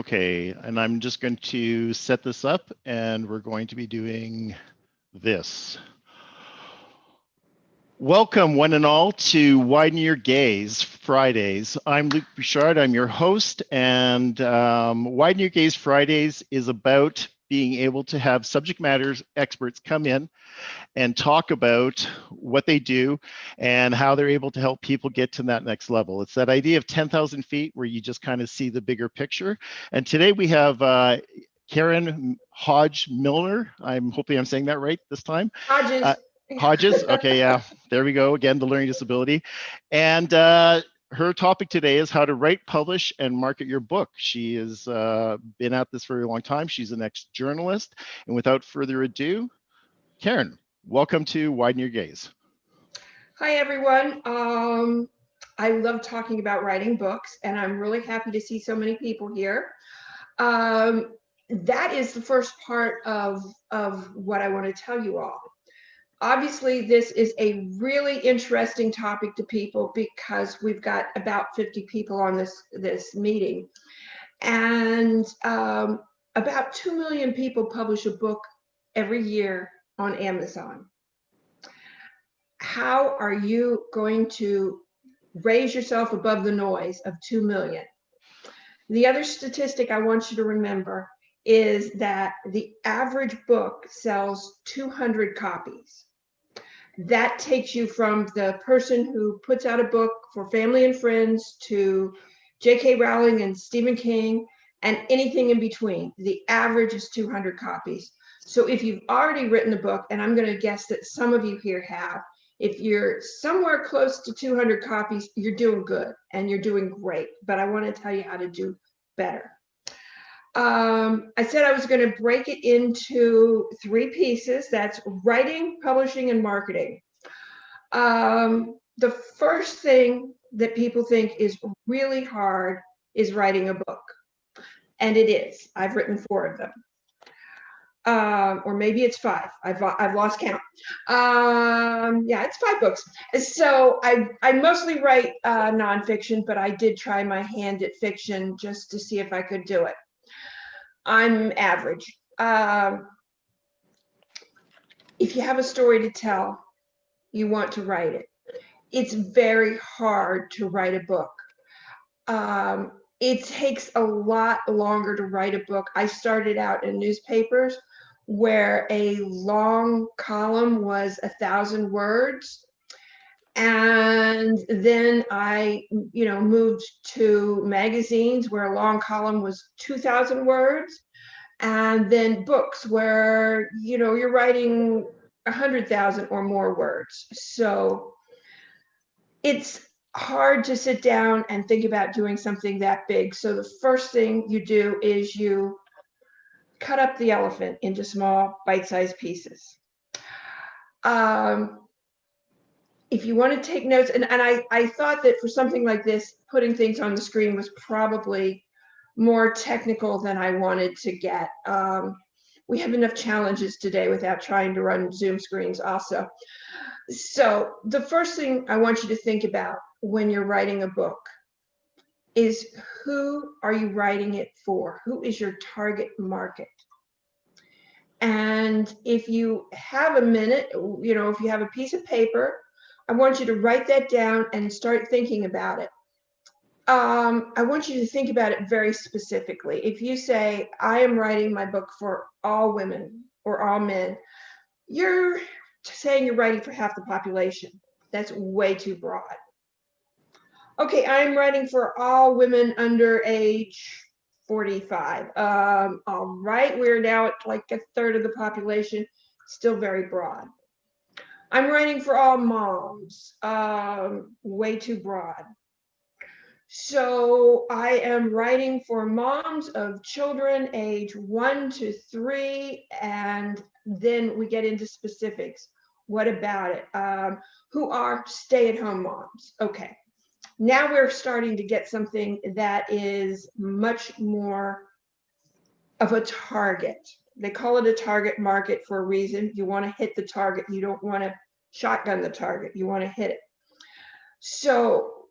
Okay, and I'm just going to set this up and we're going to be doing this. Welcome one and all to Widen Your Gaze Fridays. I'm Luc Bouchard, I'm your host, and Widen Your Gaze Fridays is about being able to have subject matter experts come in and talk about what they do and how they're able to help people get to that next level. It's that idea of 10,000 feet where you just kind of see the bigger picture. And today we have Karen Hodges Miller. I'm hoping I'm saying that right this time. Hodges. Hodges, okay, yeah, there we go again, the learning disability. And her topic today is how to write, publish, and market your book. She has been at this for a long time. She's an ex-journalist. And without further ado, Karen, welcome to Widen Your Gaze. Hi, everyone. I love talking about writing books, and I'm really happy to see so many people here. That is the first part of what I want to tell you all. Obviously, this is a really interesting topic to people because we've got about 50 people on this meeting, and about 2 million people publish a book every year on Amazon. How are you going to raise yourself above the noise of 2 million? The other statistic I want you to remember is that the average book sells 200 copies. That takes you from the person who puts out a book for family and friends to J.K. Rowling and Stephen King and anything in between. The average is 200 copies. So if you've already written a book, and I'm going to guess that some of you here have, if you're somewhere close to 200 copies, you're doing good and you're doing great. But I want to tell you how to do better. I said I was going to break it into 3 pieces. That's writing, publishing, and marketing. The first thing that people think is really hard is writing a book. And it is. I've written 4 of them. Or maybe it's 5. I've lost count. Yeah, it's 5 books. So I mostly write nonfiction, but I did try my hand at fiction just to see if I could do it. I'm average. If you have a story to tell, you want to write it. It's very hard to write a book. It takes a lot longer to write a book. I started out in newspapers where a long column was 1,000 words. And then I, moved to magazines where a long column was 2,000 words. And then books where, you're writing 100,000 or more words. So it's hard to sit down and think about doing something that big. So the first thing you do is you cut up the elephant into small bite-sized pieces. If you want to take notes, and I thought that for something like this, putting things on the screen was probably more technical than I wanted to get. We have enough challenges today without trying to run Zoom screens also. So the first thing I want you to think about when you're writing a book is, who are you writing it for? Who is your target market? And if you have a minute, if you have a piece of paper, I want you to write that down and start thinking about it. I want you to think about it very specifically. If you say, I am writing my book for all women or all men, you're saying you're writing for half the population. That's way too broad. Okay, I'm writing for all women under age 45. All right, we're now at like 1/3 of the population, still very broad. I'm writing for all moms, way too broad. So I am writing for moms of children age 1 to 3, and then we get into specifics. What about it? Who are stay-at-home moms? Okay, now we're starting to get something that is much more of a target. They call it a target market for a reason. You want to hit the target. You don't want to shotgun the target. You want to hit it. So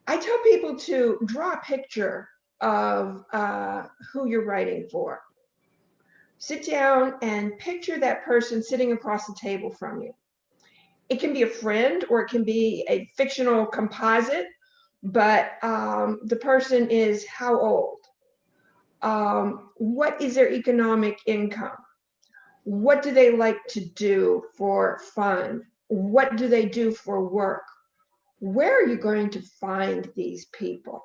I tell people to draw a picture of who you're writing for. Sit down and picture that person sitting across the table from you. It can be a friend or it can be a fictional composite, but the person is how old? What is their economic income? What do they like to do for fun? What do they do for work? Where are you going to find these people?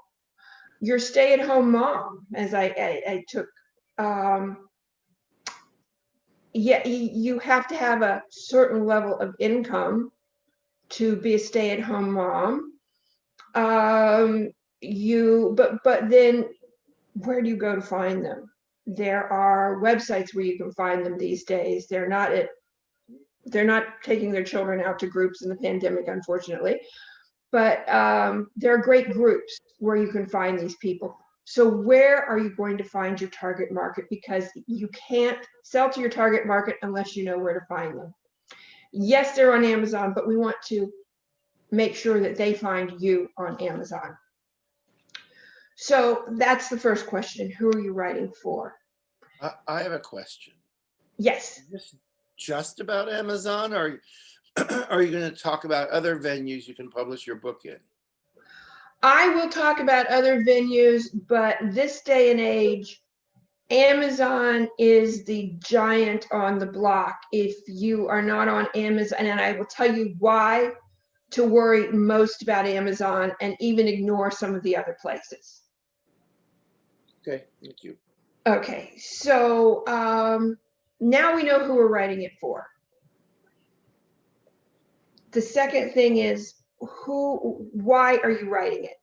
Your stay-at-home mom, as I took, yeah, you have to have a certain level of income to be a stay-at-home mom. But then where do you go to find them? There are websites where you can find them these days. They're not taking their children out to groups in the pandemic, unfortunately, but there are great groups where you can find these people. So where are you going to find your target market? Because you can't sell to your target market unless you know where to find them. Yes, they're on Amazon, but we want to make sure that they find you on Amazon. So that's the first question. Who are you writing for? I have a question. Yes. Is this just about Amazon, or are you going to talk about other venues you can publish your book in? I will talk about other venues, but this day and age, Amazon is the giant on the block. If you are not on Amazon, and I will tell you why to worry most about Amazon and even ignore some of the other places. Okay, thank you. Okay, so now we know who we're writing it for. The second thing is why are you writing it?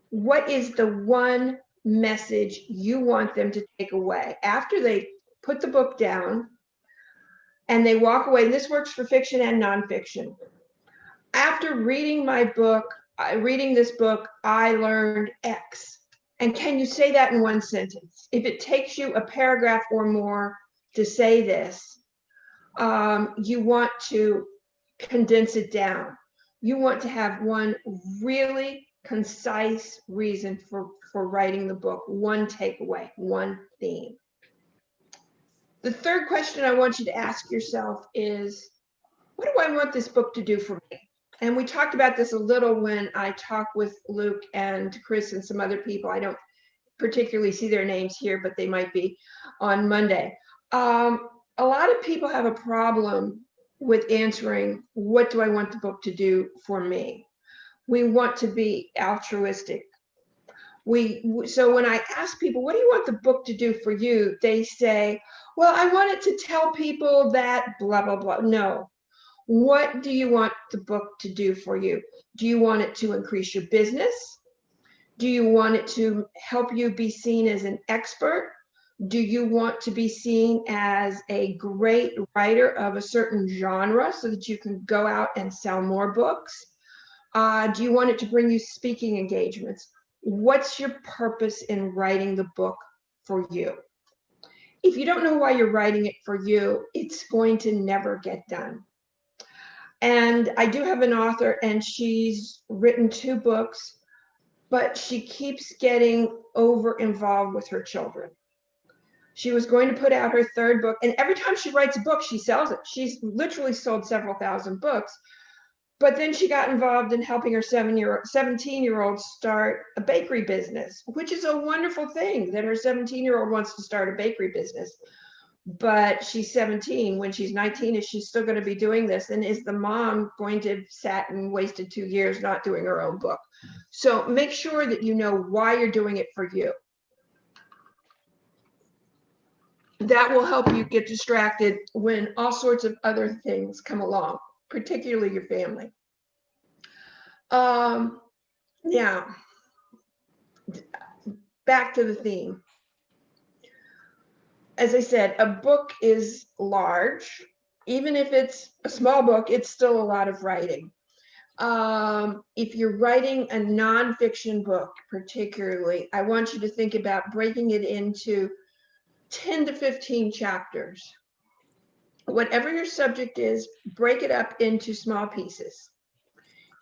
What is the one message you want them to take away after they put the book down and they walk away? And this works for fiction and nonfiction. After reading my book, reading this book, I learned X. And can you say that in one sentence? If it takes you a paragraph or more to say this, you want to condense it down. You want to have one really concise reason for writing the book, one takeaway, one theme. The third question I want you to ask yourself is, what do I want this book to do for me? And we talked about this a little when I talked with Luke and Chris and some other people. I don't particularly see their names here, but they might be on Monday. A lot of people have a problem with answering, what do I want the book to do for me? We want to be altruistic. So when I ask people, what do you want the book to do for you? They say, well, I want it to tell people that blah, blah, blah. No. What do you want the book to do for you? Do you want it to increase your business? Do you want it to help you be seen as an expert? Do you want to be seen as a great writer of a certain genre so that you can go out and sell more books? Do you want it to bring you speaking engagements? What's your purpose in writing the book for you? If you don't know why you're writing it for you, it's going to never get done. And I do have an author, and she's written 2 books, but she keeps getting over involved with her children. She was going to put out her 3rd book, and every time she writes a book, she sells it. She's literally sold several thousand books. But then she got involved in helping her 17-year-old start a bakery business, which is a wonderful thing that her 17-year-old wants to start a bakery business. But she's 17. When she's 19, is she still going to be doing this? And is the mom going to have sat and wasted 2 years not doing her own book? So make sure that you know why you're doing it for you. That will help you get distracted when all sorts of other things come along, particularly your family. Yeah, back to the theme. As I said, a book is large. Even if it's a small book, it's still a lot of writing. If you're writing a nonfiction book, particularly, I want you to think about breaking it into 10 to 15 chapters. Whatever your subject is, break it up into small pieces.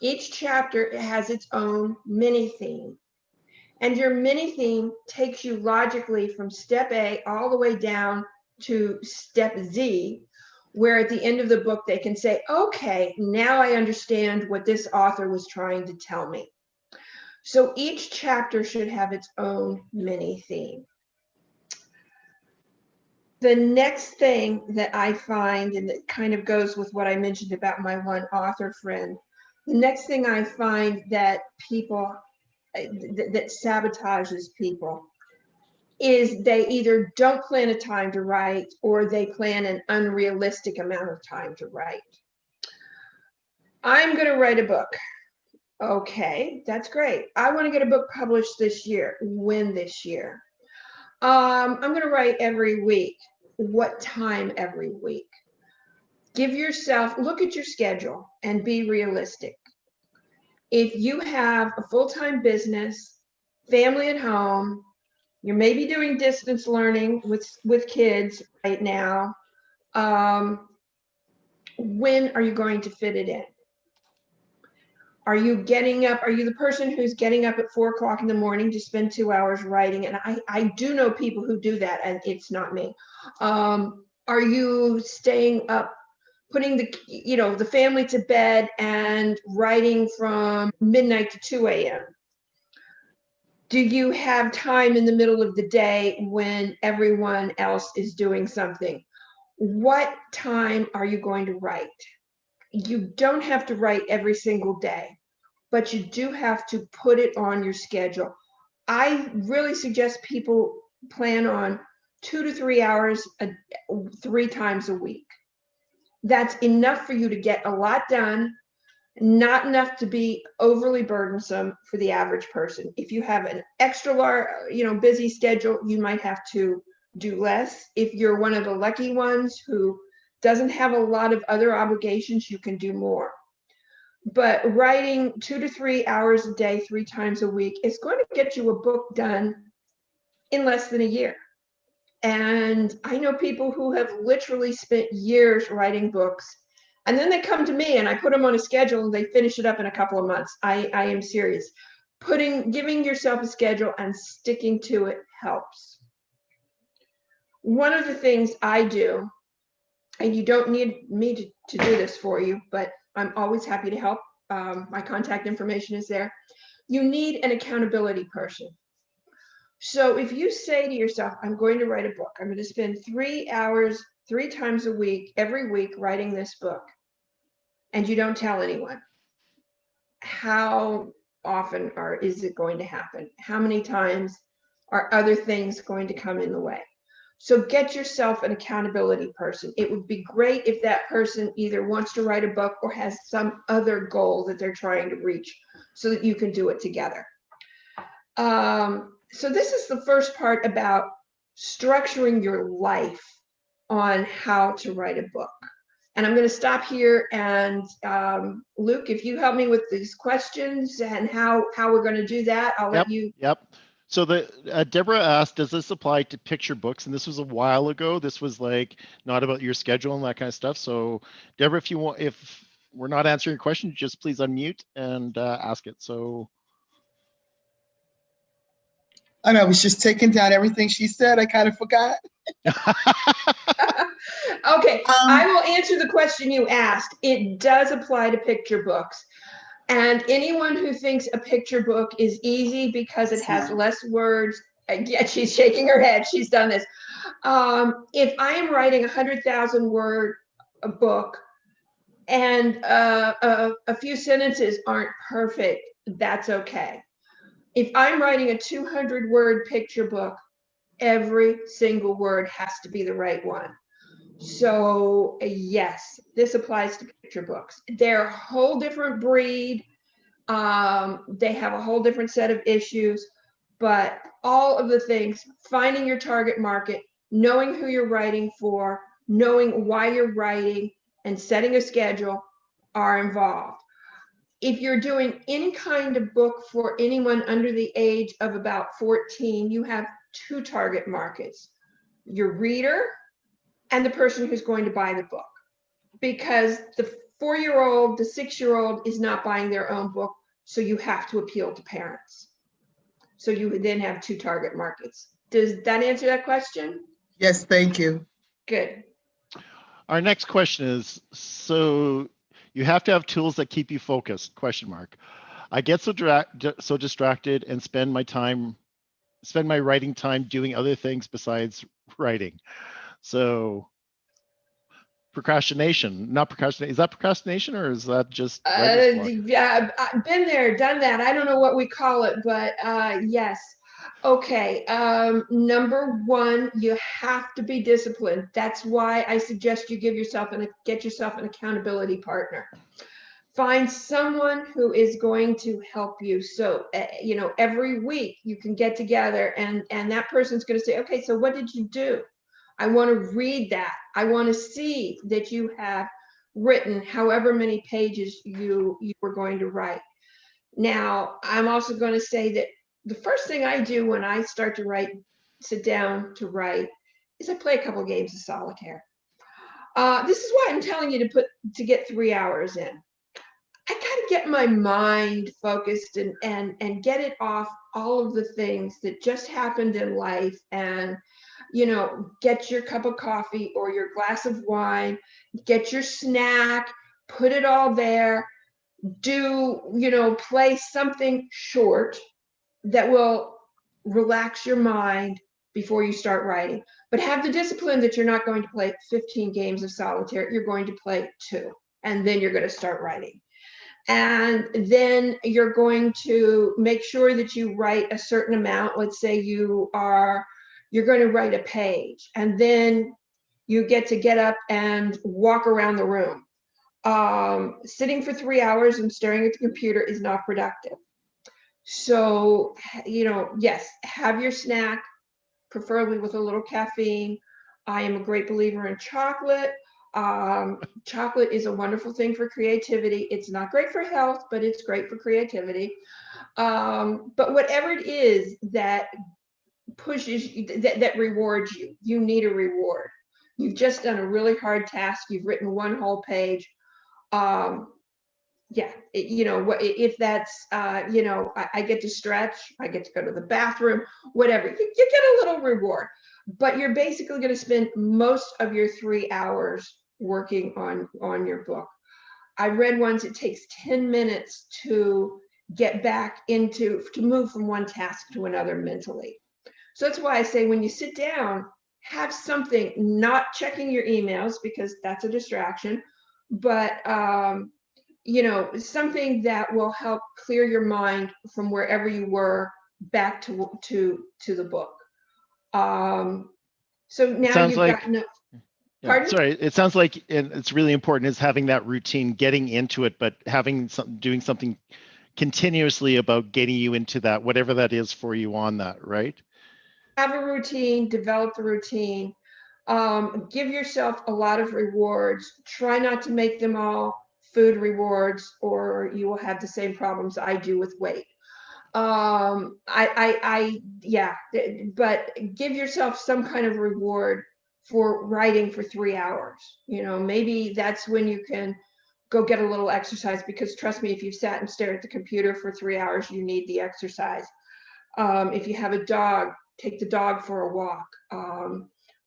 Each chapter has its own mini theme. And your mini theme takes you logically from step A all the way down to step Z, where at the end of the book, they can say, okay, now I understand what this author was trying to tell me. So each chapter should have its own mini theme. The next thing that I find, and it kind of goes with what I mentioned about my one author friend, the next thing I find that people, that sabotages people, is they either don't plan a time to write or they plan an unrealistic amount of time to write. I'm going to write a book. Okay, that's great. I want to get a book published this year. When this year? I'm going to write every week. What time every week? Give yourself, look at your schedule and be realistic. If you have a full-time business, family at home, you're maybe doing distance learning with kids right now, when are you going to fit it in? Are you getting up? Are you the person who's getting up at 4 o'clock in the morning to spend 2 hours writing? And I do know people who do that, and it's not me. Are you staying up, putting the family to bed and writing from midnight to 2 a.m.? Do you have time in the middle of the day when everyone else is doing something? What time are you going to write? You don't have to write every single day, but you do have to put it on your schedule. I really suggest people plan on 2 to 3 hours 3 times a week. That's enough for you to get a lot done, not enough to be overly burdensome for the average person. If you have an extra large, busy schedule, you might have to do less. If you're one of the lucky ones who doesn't have a lot of other obligations, you can do more. But writing 2 to 3 hours a day, 3 times a week is going to get you a book done in less than a year. And I know people who have literally spent years writing books, and then they come to me and I put them on a schedule and they finish it up in a couple of months. I am serious. Giving yourself a schedule and sticking to it helps. One of the things I do, and you don't need me to do this for you, but I'm always happy to help. My contact information is there. You need an accountability person. So if you say to yourself, I'm going to write a book, I'm going to spend 3 hours 3 times a week, every week, writing this book, and you don't tell anyone, how often is it going to happen? How many times are other things going to come in the way? So get yourself an accountability person. It would be great if that person either wants to write a book or has some other goal that they're trying to reach so that you can do it together. So this is the first part about structuring your life on how to write a book. And I'm going to stop here, and Luke, if you help me with these questions and how we're going to do that, I'll let you. Yep. So Deborah asked, does this apply to picture books? And this was a while ago. This was like not about your schedule and that kind of stuff. So Deborah, if we're not answering your question, just please unmute and ask it. So. I was just taking down everything she said. I kind of forgot. Okay, I will answer the question you asked. It does apply to picture books. And anyone who thinks a picture book is easy because it has less words, yeah, she's shaking her head. She's done this. If I am writing 100,000 word book and a few sentences aren't perfect, that's okay. If I'm writing a 200 word picture book, every single word has to be the right one. So yes, this applies to picture books. They're a whole different breed. They have a whole different set of issues, but all of the things, finding your target market, knowing who you're writing for, knowing why you're writing, and setting a schedule are involved. If you're doing any kind of book for anyone under the age of about 14, you have 2 target markets, your reader and the person who's going to buy the book, because the 4-year-old, the 6-year-old is not buying their own book, so you have to appeal to parents. So you would then have 2 target markets. Does that answer that question? Yes, thank you. Good. Our next question is, so you have to have tools that keep you focused, question mark. I get so distracted and spend my writing time doing other things besides writing. So procrastination, not procrastinate. Is that procrastination or is that just writer's block? Yeah, I've been there, done that. I don't know what we call it, but yes. Okay. Number 1, you have to be disciplined. That's why I suggest you get yourself an accountability partner. Find someone who is going to help you. So, every week you can get together and that person's going to say, okay, so what did you do? I want to read that. I want to see that you have written however many pages you were going to write. Now, I'm also going to say that the first thing I do when I start to write, sit down to write, is I play a couple of games of solitaire. This is why I'm telling you to get 3 hours in. I gotta get my mind focused and get it off all of the things that just happened in life, and get your cup of coffee or your glass of wine, get your snack, put it all there, play something short that will relax your mind before you start writing. But have the discipline that you're not going to play 15 games of solitaire, you're going to play 2, and then you're going to start writing. And then you're going to make sure that you write a certain amount. Let's say you're going to write a page, and then you get up and walk around the room. Sitting for 3 hours and staring at the computer is not productive. So, yes, have your snack, preferably with a little caffeine. I am a great believer in chocolate. Chocolate is a wonderful thing for creativity. It's not great for health, but it's great for creativity. But whatever it is that pushes you, that rewards you, you need a reward. You've just done a really hard task. You've written 1 whole page. If that's, I get to stretch, I get to go to the bathroom, whatever, you get a little reward. But you're basically going to spend most of your 3 hours working on your book. I read once it takes 10 minutes to get back to move from one task to another mentally. So that's why I say when you sit down, have something, not checking your emails because that's a distraction, but something that will help clear your mind from wherever you were back to the book. So now you've got no. Pardon? Sorry, it sounds like, and it's really important, is having that routine, getting into it, but doing something continuously about getting you into that, whatever that is for you on that, right? Have a routine, develop the routine, give yourself a lot of rewards. Try not to make them all food rewards, or you will have the same problems I do with weight. But give yourself some kind of reward for writing for 3 hours. Maybe that's when you can go get a little exercise, because trust me, if you've sat and stared at the computer for 3 hours, you need the exercise. If you have a dog, take the dog for a walk,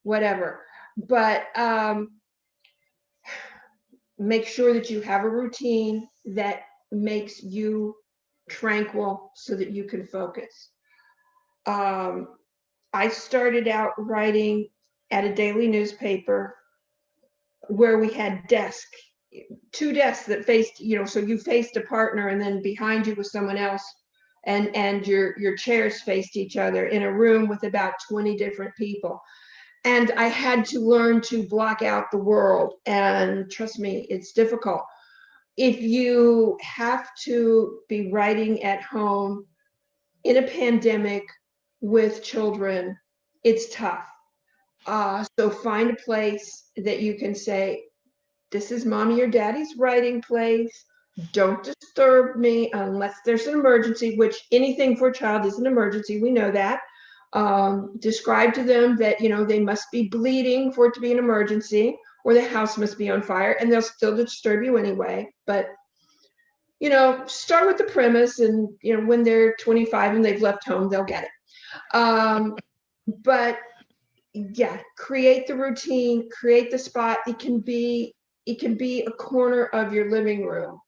whatever. But make sure that you have a routine that makes you tranquil so that you can focus. I started out writing at a daily newspaper where we had two desks that faced, so you faced a partner, and then behind you was someone else, and your chairs faced each other in a room with about 20 different people. And I had to learn to block out the world. And trust me, it's difficult. If you have to be writing at home in a pandemic with children, it's tough. So find a place that you can say, this is mommy or daddy's writing place. Don't disturb me unless there's an emergency, which anything for a child is an emergency. We know that. Describe to them that, they must be bleeding for it to be an emergency, or the house must be on fire, and they'll still disturb you anyway. But you know, start with the premise, and, you know, when they're 25 and they've left home, they'll get it. But yeah, create the routine, create the spot. It can be a corner of your living room.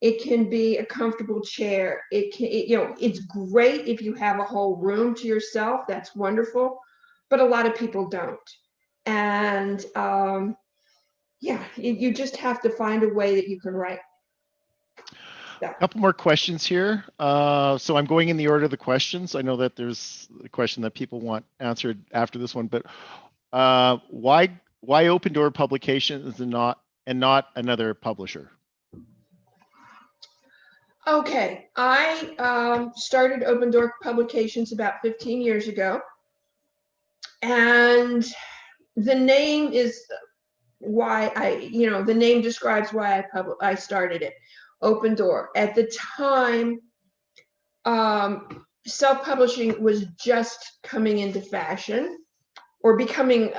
It can be a comfortable chair. You know, it's great if you have a whole room to yourself. That's wonderful, but a lot of people don't. And yeah, you just have to find a way that you can write. A couple more questions here. So I'm going in the order of the questions. I know that there's a question that people want answered after this one, but why Open Door Publications and not another publisher? Okay, I started Open Door Publications about 15 years ago, and the name is why the name describes why I started it, Open Door. At the time, self-publishing was just coming into fashion, or becoming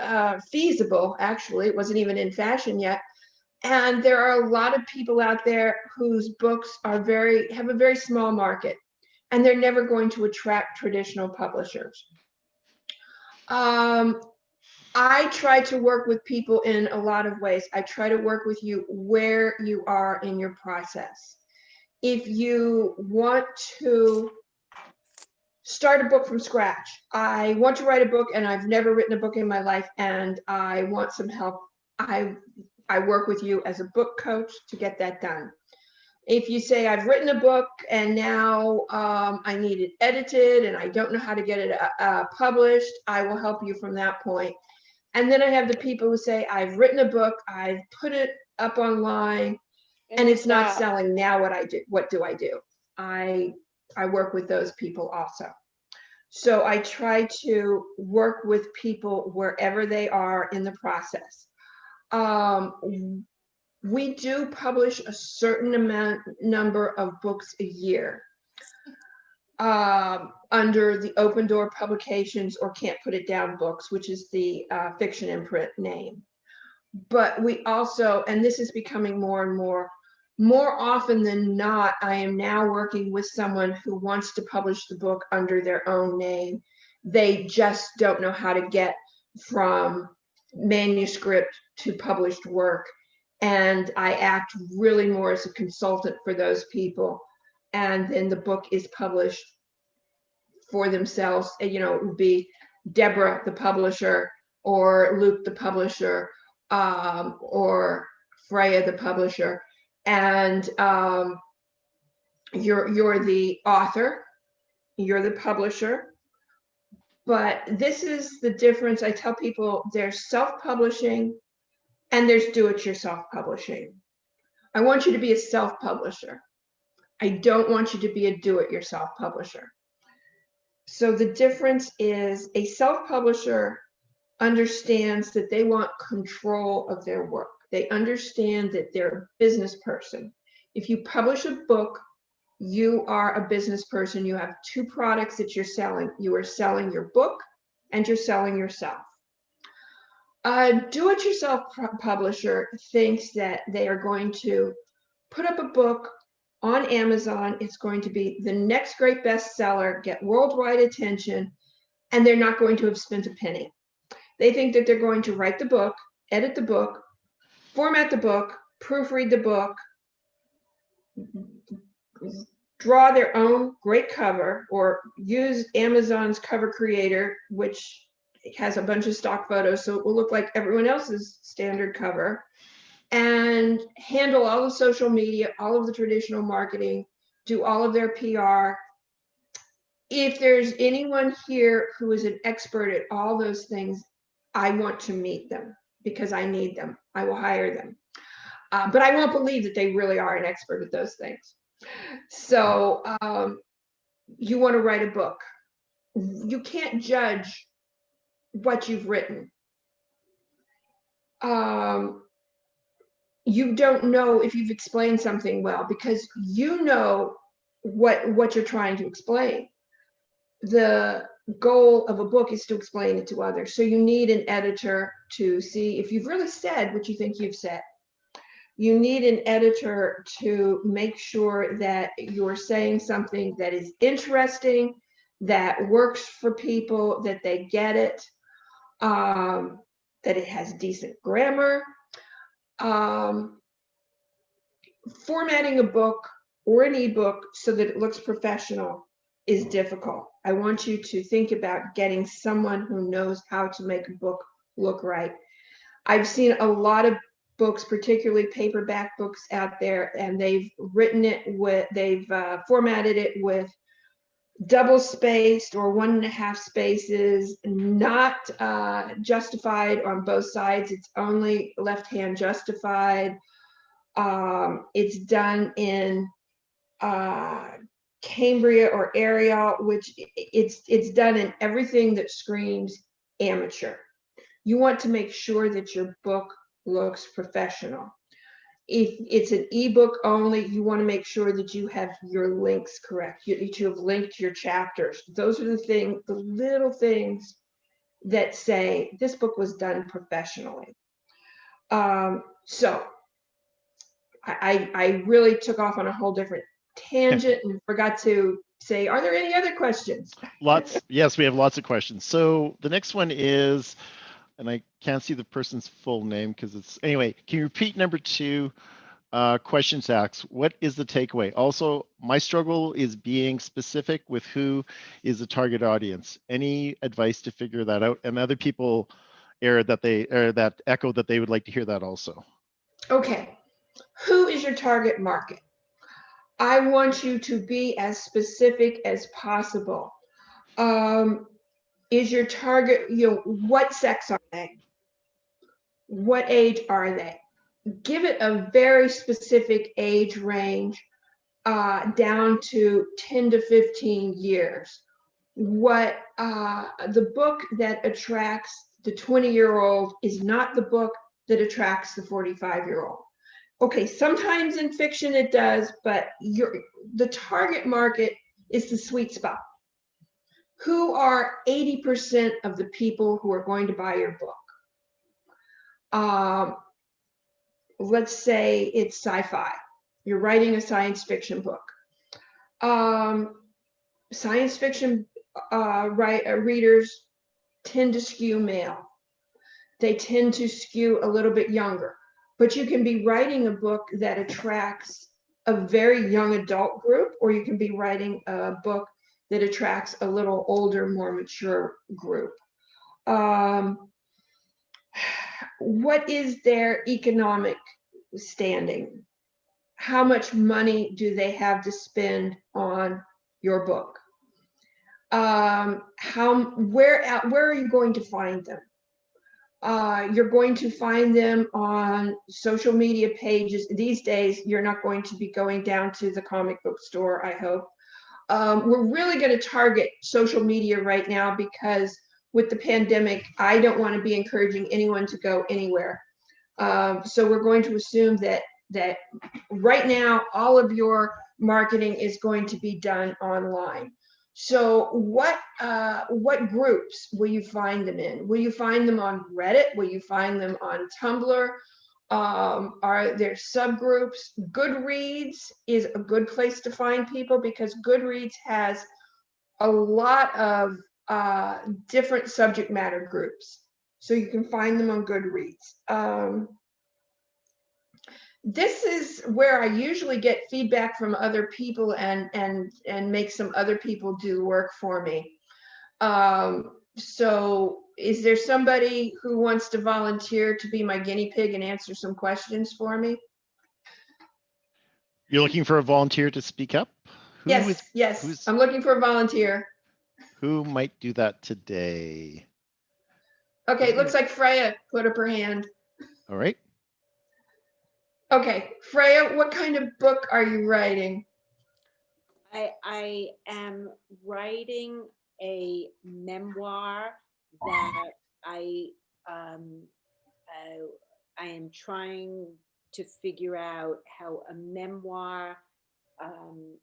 feasible. Actually, it wasn't even in fashion yet. And there are a lot of people out there whose books have a very small market, and they're never going to attract traditional publishers. I try to work with people in a lot of ways. I try to work with you where you are in your process. If you want to start a book from scratch, I want to write a book and I've never written a book in my life and I want some help, I work with you as a book coach to get that done. If you say, I've written a book and now I need it edited and I don't know how to get it published, I will help you from that point. And then I have the people who say, I've written a book, I've put it up online, and it's not selling. Now what do I do? I work with those people also. So I try to work with people wherever they are in the process. We do publish a certain number of books a year under the Open Door Publications or Can't Put It Down books, which is the fiction imprint name. But we also, and this is becoming more and more often than not, I am now working with someone who wants to publish the book under their own name. They just don't know how to get from manuscript to published work. And I act really more as a consultant for those people. And then the book is published for themselves. You know, it would be Deborah, the publisher, or Luke, the publisher, or Freya, the publisher. And you're the author, you're the publisher. But this is the difference. I tell people there's self-publishing and there's do-it-yourself publishing. I want you to be a self-publisher. I don't want you to be a do-it-yourself publisher. So the difference is a self-publisher understands that they want control of their work. They understand that they're a business person. If you publish a book, you are a business person. You have two products that you're selling. You are selling your book and you're selling yourself. A do-it-yourself publisher thinks that they are going to put up a book on Amazon. It's going to be the next great bestseller, get worldwide attention, and they're not going to have spent a penny. They think that they're going to write the book, edit the book, format the book, proofread the book, draw their own great cover, or use Amazon's cover creator, which has a bunch of stock photos, so it will look like everyone else's standard cover, and handle all the social media, all of the traditional marketing, do all of their PR. If there's anyone here who is an expert at all those things, I want to meet them because I need them. I will hire them. But I won't believe that they really are an expert at those things. So you want to write a book. You can't judge what you've written. You don't know if you've explained something well because you know what you're trying to explain. The goal of a book is to explain it to others. So you need an editor to see if you've really said what you think you've said. You need an editor to make sure that you're saying something that is interesting, that works for people, that they get it, that it has decent grammar. Formatting a book or an ebook so that it looks professional is difficult. I want you to think about getting someone who knows how to make a book look right. I've seen a lot of books, particularly paperback books out there, and they've written it with, they've formatted it with double spaced or 1.5 spaces, not justified on both sides. It's only left-hand justified. It's done in Cambria or Arial, which it's done in everything that screams amateur. You want to make sure that your book looks professional. If it's an ebook only, you want to make sure that you have your links correct. You have linked your chapters. Those are the little things that say this book was done professionally. So I really took off on a whole different tangent and forgot to say, are there any other questions? Lots. Yes, we have lots of questions. So the next one is, and I can't see the person's full name because it's, anyway, can you repeat number 2? Questions asked, what is the takeaway? Also, my struggle is being specific with who is the target audience. Any advice to figure that out? And other people that echo that they would like to hear that also. Okay, who is your target market? I want you to be as specific as possible. Is your target, what sex are they? What age are they? Give it a very specific age range, down to 10 to 15 years. What the book that attracts the 20-year-old is not the book that attracts the 45-year-old. Okay, sometimes in fiction it does, but the target market is the sweet spot. Who are 80% of the people who are going to buy your book? Let's say it's sci-fi. You're writing a science fiction book. Science fiction readers tend to skew male. They tend to skew a little bit younger. But you can be writing a book that attracts a very young adult group, or you can be writing a book that attracts a little older, more mature group. What is their economic standing? How much money do they have to spend on your book? Where are you going to find them? You're going to find them on social media pages. These days, you're not going to be going down to the comic book store, I hope. We're really going to target social media right now because with the pandemic, I don't want to be encouraging anyone to go anywhere. So we're going to assume that right now, all of your marketing is going to be done online. So what groups will you find them in? Will you find them on Reddit? Will you find them on Tumblr? Are there subgroups? Goodreads is a good place to find people because Goodreads has a lot of different subject matter groups. So you can find them on Goodreads. This is where I usually get feedback from other people and make some other people do work for me. So is there somebody who wants to volunteer to be my guinea pig and answer some questions for me? You're looking for a volunteer to speak up? Yes, I'm looking for a volunteer. Who might do that today? Okay, it looks like Freya put up her hand. All right. Okay, Freya, what kind of book are you writing? I am writing a memoir that I am trying to figure out how a memoir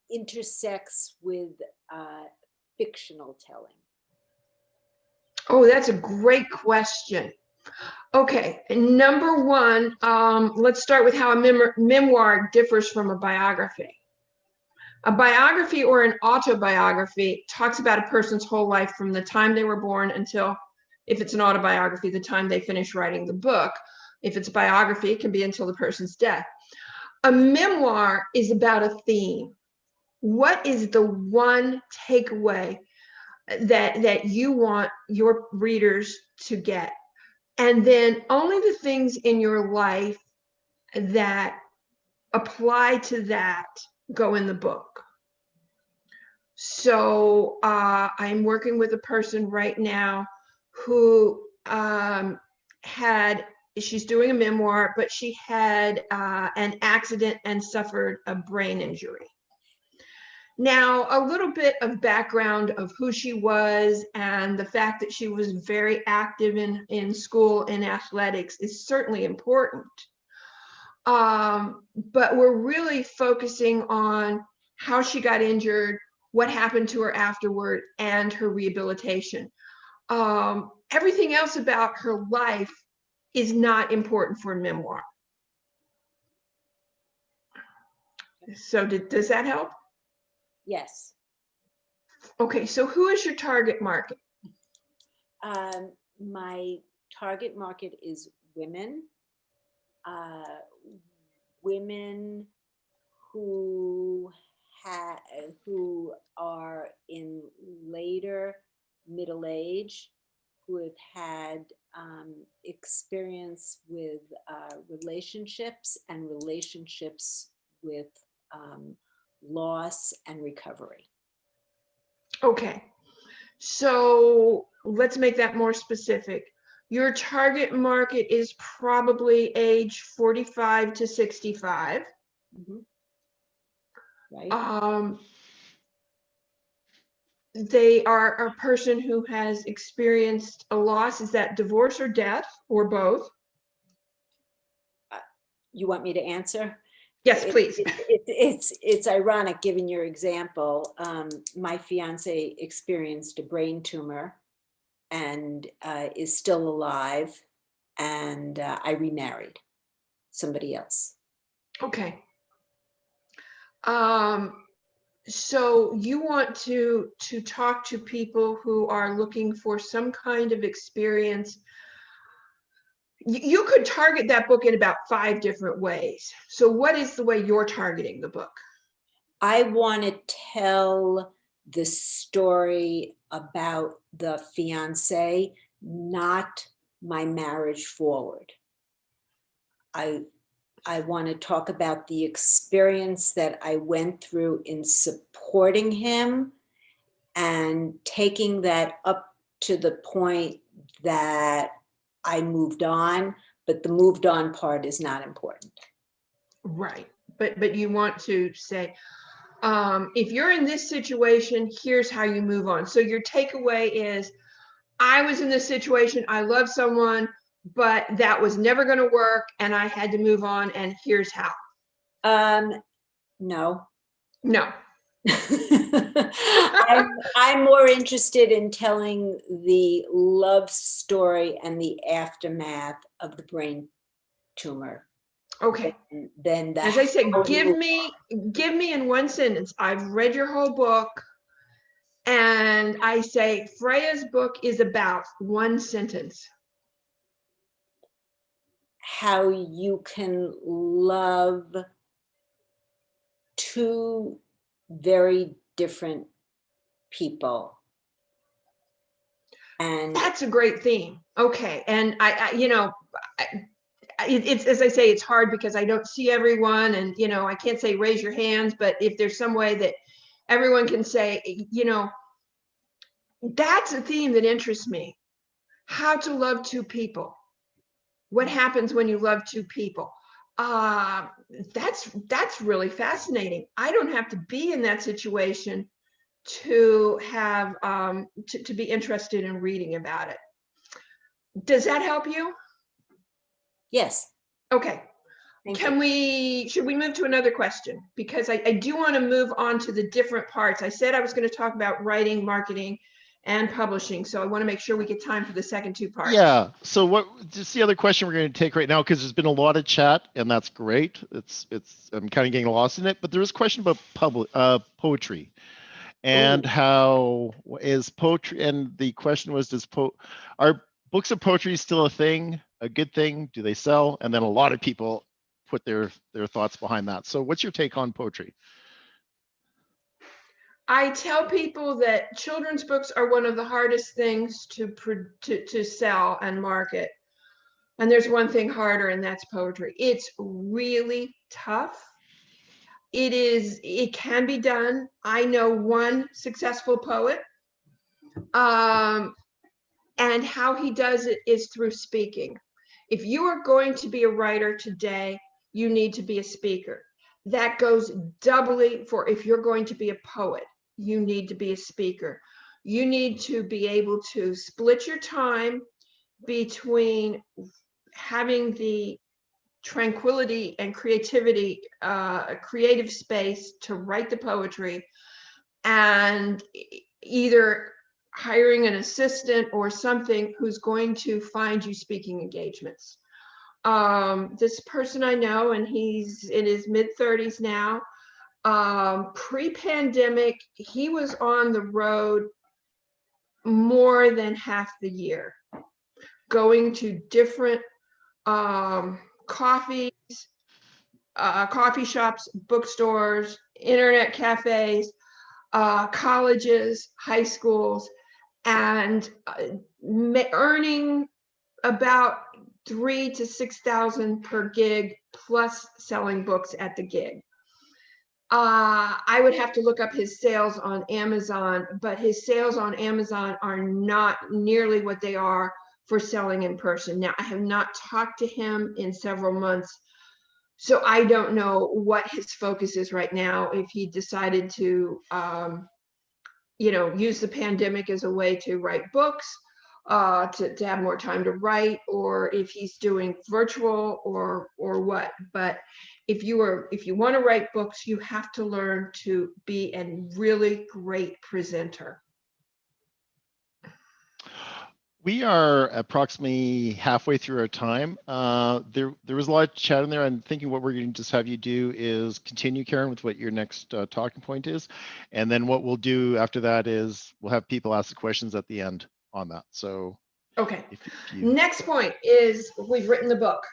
intersects with fictional telling. Oh, that's a great question. Okay, number one, let's start with how a memoir differs from a biography. A biography or an autobiography talks about a person's whole life from the time they were born until, if it's an autobiography, the time they finish writing the book. If it's a biography, it can be until the person's death. A memoir is about a theme. What is the one takeaway that you want your readers to get? And then only the things in your life that apply to that go in the book. So I'm working with a person right now who she's doing a memoir, but she had an accident and suffered a brain injury. Now, a little bit of background of who she was and the fact that she was very active in school in athletics is certainly important. But we're really focusing on how she got injured, what happened to her afterward, and her rehabilitation. Everything else about her life is not important for a memoir. So does that help? Yes. Okay, so who is your target market? My target market is women. Women who are in later middle age, who have had experience with relationships and relationships with loss and recovery. Okay, so let's make that more specific. Your target market is probably age 45 to 65. Mm-hmm. Right. They are a person who has experienced a loss. Is that divorce or death or both? You want me to answer? Yes, please. It's ironic, given your example. My fiance experienced a brain tumor and is still alive, and I remarried somebody else. Okay. So you want to talk to people who are looking for some kind of experience. You could target that book in about 5 different ways. So what is the way you're targeting the book? I want to tell the story about the fiance, not my marriage forward. I want to talk about the experience that I went through in supporting him and taking that up to the point that I moved on, but the moved on part is not important. Right. But you want to say, if you're in this situation, here's how you move on. So your takeaway is, I was in this situation, I love someone, but that was never going to work and I had to move on, and here's how. No. No. I'm more interested in telling the love story and the aftermath of the brain tumor. Okay. Then as I said, give me in one sentence. I've read your whole book, and I say Freya's book is about one sentence. How you can love two very different people. And that's a great theme. Okay. And it's, as I say, it's hard because I don't see everyone, and I can't say raise your hands, but if there's some way that everyone can say, that's a theme that interests me. How to love two people. What happens when you love two people? That's really fascinating. I don't have to be in that situation to have to be interested in reading about it. Does that help you? Yes. Okay. Should we move to another question? Because I do want to move on to the different parts. I said I was going to talk about writing, marketing, and publishing. So I want to make sure we get time for the second two parts. Yeah. So what? Just the other question we're going to take right now, because there's been a lot of chat, and that's great. It's. I'm kind of getting lost in it, but there was a question about poetry, and Ooh. how is poetry? And the question was, are books of poetry still a thing, a good thing? Do they sell? And then a lot of people put their thoughts behind that. So what's your take on poetry? I tell people that children's books are one of the hardest things to sell and market. And there's one thing harder, and that's poetry. It's really tough. It can be done. I know one successful poet, and how he does it is through speaking. If you are going to be a writer today, you need to be a speaker. That goes doubly for if you're going to be a poet. You need to be a speaker. You need to be able to split your time between having the tranquility and creativity, creative space to write the poetry, and either hiring an assistant or something who's going to find you speaking engagements. This person I know, and he's in his mid-30s now. Pre-pandemic, he was on the road more than half the year, going to different coffee shops, bookstores, internet cafes, colleges, high schools, and earning about $3,000 to $6,000 per gig, plus selling books at the gig. I would have to look up his sales on Amazon, but his sales on Amazon are not nearly what they are for selling in person. Now, I have not talked to him in several months, so I don't know what his focus is right now. If he decided to, use the pandemic as a way to write books, to have more time to write, or if he's doing virtual or what. But if you want to write books, you have to learn to be a really great presenter. We are approximately halfway through our time. There was a lot of chat in there. I'm thinking what we're going to just have you do is continue, Karen, with what your next talking point is. And then what we'll do after that is we'll have people ask the questions at the end on that. So okay. If you... Next point is we've written the book.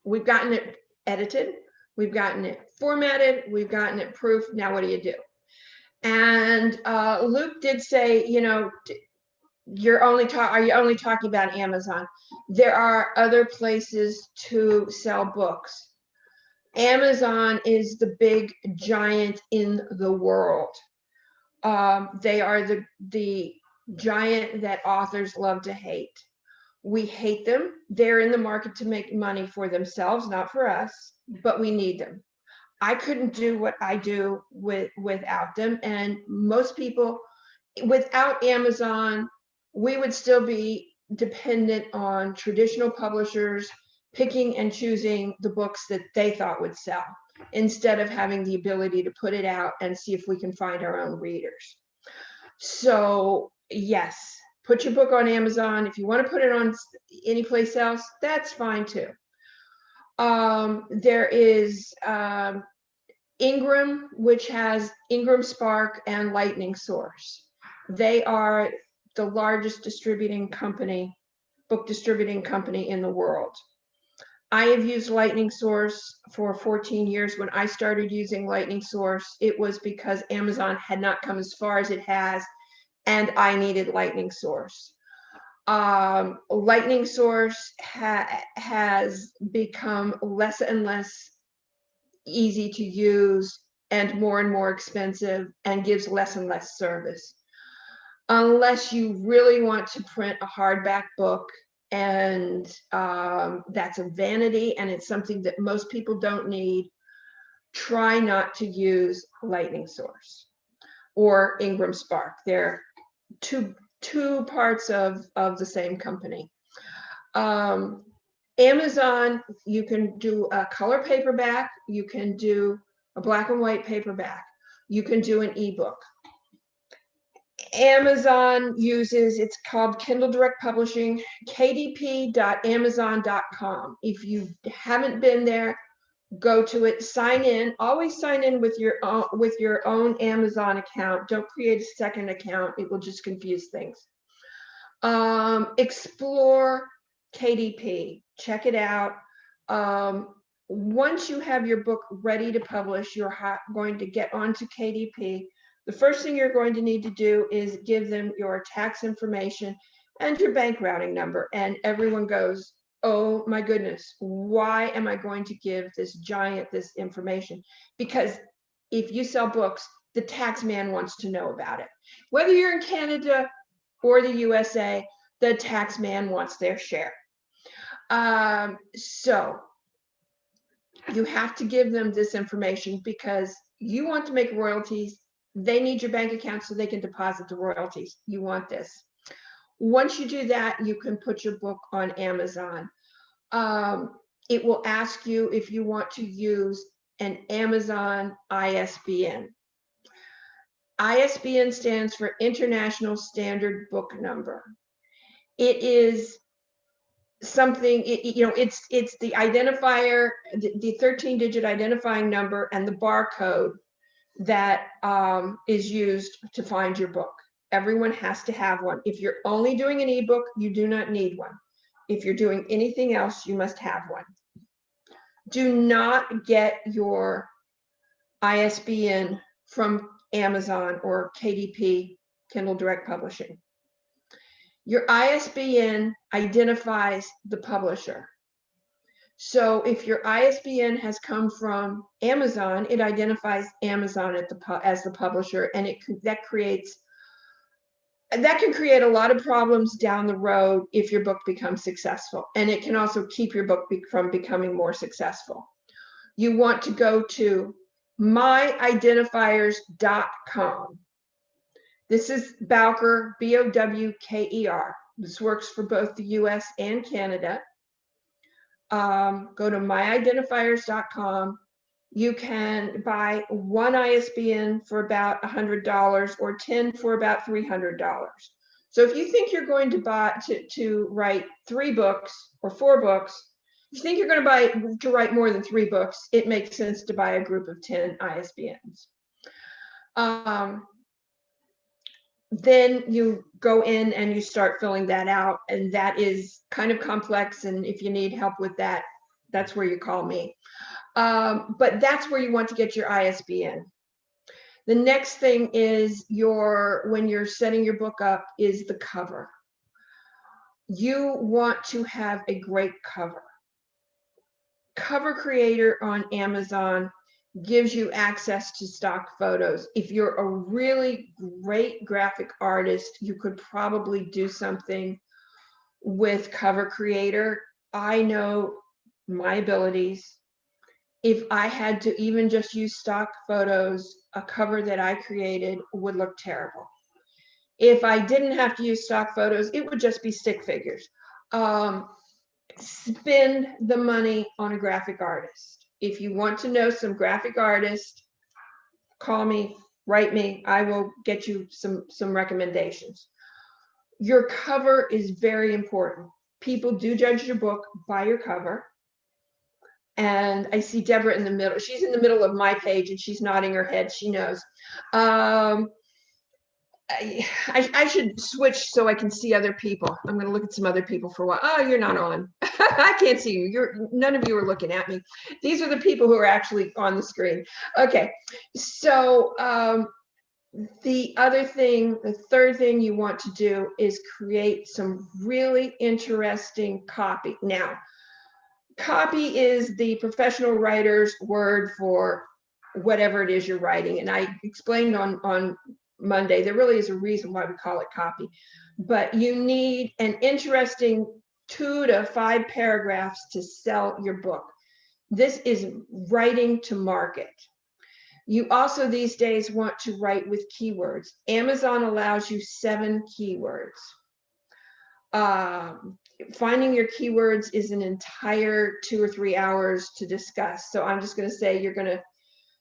We've gotten it edited. We've gotten it formatted. We've gotten it proofed. Now what do you do? And Luke did say, are you only talking about Amazon? There are other places to sell books. Amazon is the big giant in the world. They are the giant that authors love to hate. We hate them. They're in the market to make money for themselves, not for us, but we need them. I couldn't do what I do without them. And most people, without Amazon, we would still be dependent on traditional publishers picking and choosing the books that they thought would sell, instead of having the ability to put it out and see if we can find our own readers. So yes, put your book on Amazon. If you want to put it on any place else, that's fine too. There is Ingram, which has Ingram Spark and Lightning Source. They are the largest book distributing company in the world. I have used Lightning Source for 14 years. When I started using Lightning Source, it was because Amazon had not come as far as it has, and I needed Lightning Source. Lightning Source has become less and less easy to use and more expensive, and gives less and less service. Unless you really want to print a hardback book, and that's a vanity and it's something that most people don't need, try not to use Lightning Source or Ingram Spark. They're two parts of the same company. Amazon, you can do a color paperback, you can do a black and white paperback, you can do an ebook. Amazon uses, it's called Kindle Direct Publishing, kdp.amazon.com. If you haven't been there, go to it, sign in, always sign in with your own Amazon account. Don't create a second account. It will just confuse things. Explore KDP, check it out. Once you have your book ready to publish, you're going to get onto KDP. The first thing you're going to need to do is give them your tax information and your bank routing number. And everyone goes, oh my goodness, why am I going to give this giant this information? Because if you sell books, the tax man wants to know about it. Whether you're in Canada or the USA, the tax man wants their share. So you have to give them this information because you want to make royalties. They need your bank account so they can deposit the royalties. You want this. Once you do that, you can put your book on Amazon. It will ask you if you want to use an Amazon ISBN. ISBN stands for International Standard Book Number. It is something, it's the identifier, the 13-digit identifying number and the barcode that is used to find your book. Everyone has to have one. If you're only doing an ebook, you do not need one. If you're doing anything else, you must have one. Do not get your ISBN from Amazon or KDP, Kindle Direct Publishing. Your ISBN identifies the publisher. So if your ISBN has come from Amazon, it identifies Amazon as the publisher, and that can create a lot of problems down the road if your book becomes successful, and it can also keep your book from becoming more successful. You want to go to myidentifiers.com. This is Bowker, B-O-W-K-E-R. This works for both the US and Canada. Go to myidentifiers.com. You can buy one ISBN for about $100 or 10 for about $300. So if you think you're going to write 3 books or 4 books, if you think you're going to write more than 3 books, it makes sense to buy a group of 10 ISBNs. Then you go in and you start filling that out, and that is kind of complex, and if you need help with that, that's where you call me. But that's where you want to get your ISBN. The next thing is when you're setting your book up is the cover. You want to have a great cover. Cover Creator on Amazon gives you access to stock photos. If you're a really great graphic artist, you could probably do something with Cover Creator. I know my abilities. If I had to even just use stock photos, a cover that I created would look terrible. If I didn't have to use stock photos, it would just be stick figures. Spend the money on a graphic artist. If you want to know some graphic artists, call me, write me. I will get you some recommendations. Your cover is very important. People do judge your book by your cover. And I see Deborah in the middle. She's in the middle of my page and she's nodding her head. She knows. I should switch so I can see other people. I'm going to look at some other people for a while. Oh, you're not on. I can't see you. None of you are looking at me. These are the people who are actually on the screen. Okay, so the third thing you want to do is create some really interesting copy. Now, copy is the professional writer's word for whatever it is you're writing. And I explained on Monday, there really is a reason why we call it copy, but you need an interesting 2 to 5 paragraphs to sell your book. This is writing to market. You also these days want to write with keywords. Amazon allows you 7 keywords. Finding your keywords is an entire 2 or 3 hours to discuss. So I'm just going to say you're going to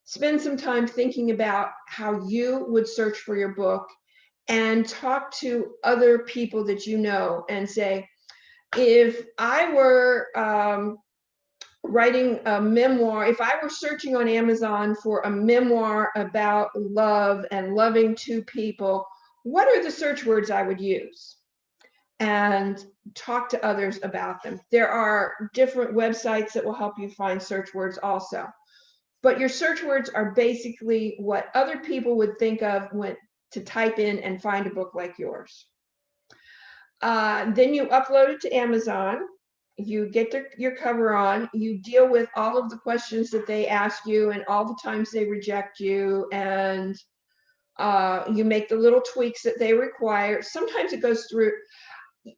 spend some time thinking about how you would search for your book and talk to other people that you know and say, if I were writing a memoir, if I were searching on Amazon for a memoir about love and loving two people, what are the search words I would use? And talk to others about them. There are different websites that will help you find search words also. But your search words are basically what other people would think of when to type in and find a book like yours. Then you upload it to Amazon. You get your cover on. You deal with all of the questions that they ask you and all the times they reject you, and you make the little tweaks that they require. Sometimes it goes through.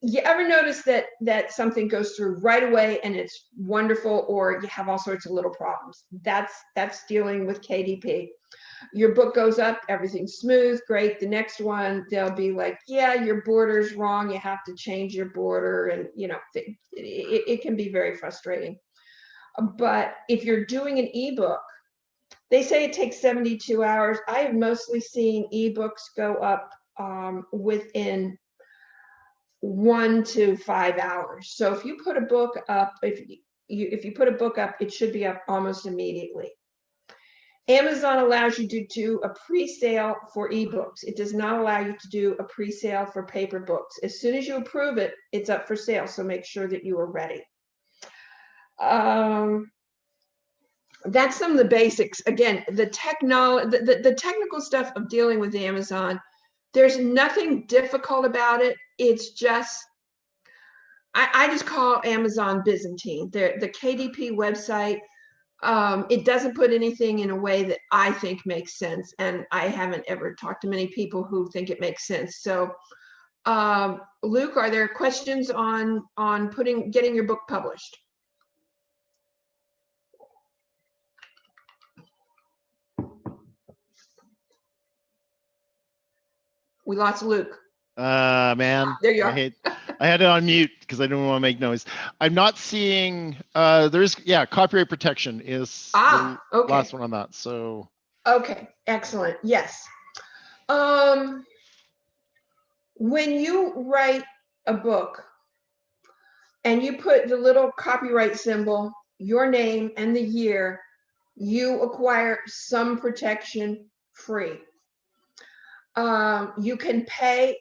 You ever notice that something goes through right away and it's wonderful, or you have all sorts of little problems? That's dealing with KDP. Your book goes up, everything's smooth, great. The next one, they'll be like, yeah, your border's wrong. You have to change your border. And, you know, it can be very frustrating. But if you're doing an ebook, they say it takes 72 hours. I have mostly seen ebooks go up within 1 to 5 hours. So if you put a book up, if you put a book up, it should be up almost immediately. Amazon allows you to do a pre-sale for ebooks. It does not allow you to do a pre-sale for paper books. As soon as you approve it, it's up for sale. So make sure that you are ready. That's some of the basics. Again, the technical stuff of dealing with Amazon, there's nothing difficult about it. It's just, I just call Amazon Byzantine. The KDP website, it doesn't put anything in a way that I think makes sense. And I haven't ever talked to many people who think it makes sense. So Luke, are there questions on getting your book published? We lost Luke. Man, There you are. I had it on mute because I didn't want to make noise. I'm not seeing, copyright protection is the Okay. last one on that. So. Okay, excellent. Yes. When you write a book and you put the little copyright symbol, your name and the year, you acquire some protection free. You can pay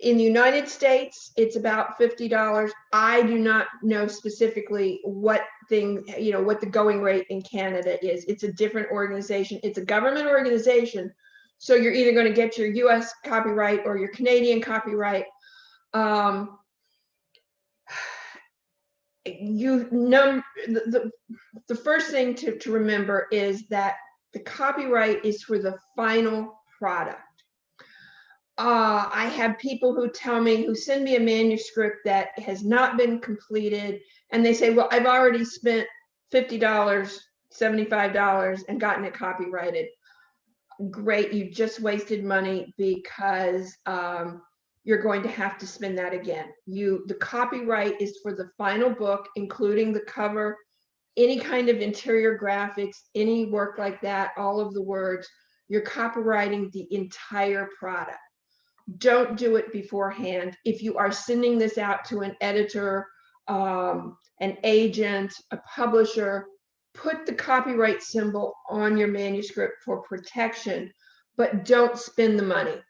in the United States, it's about $50. I do not know specifically what the going rate in Canada is. It's a different organization. It's a government organization. So you're either going to get your US copyright or your Canadian copyright. The first thing to remember is that the copyright is for the final product. I have people who send me a manuscript that has not been completed, and they say, well, I've already spent $50, $75 and gotten it copyrighted. Great, you just wasted money because you're going to have to spend that again. The copyright is for the final book, including the cover, any kind of interior graphics, any work like that, all of the words. You're copywriting the entire product. Don't do it beforehand. If you are sending this out to an editor, an agent, a publisher, put the copyright symbol on your manuscript for protection, but don't spend the money.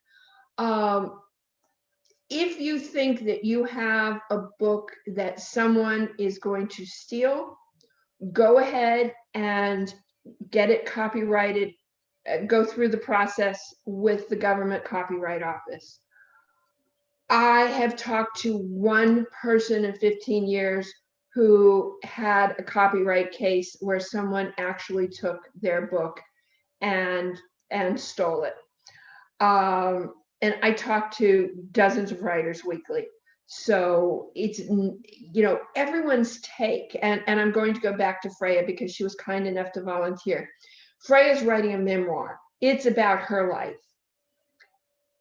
If you think that you have a book that someone is going to steal, go ahead and get it copyrighted. Go through the process with the government copyright office. I have talked to one person in 15 years who had a copyright case where someone actually took their book and stole it. And I talk to dozens of writers weekly. So it's, everyone's take, and I'm going to go back to Freya because she was kind enough to volunteer. Freya's writing a memoir. It's about her life.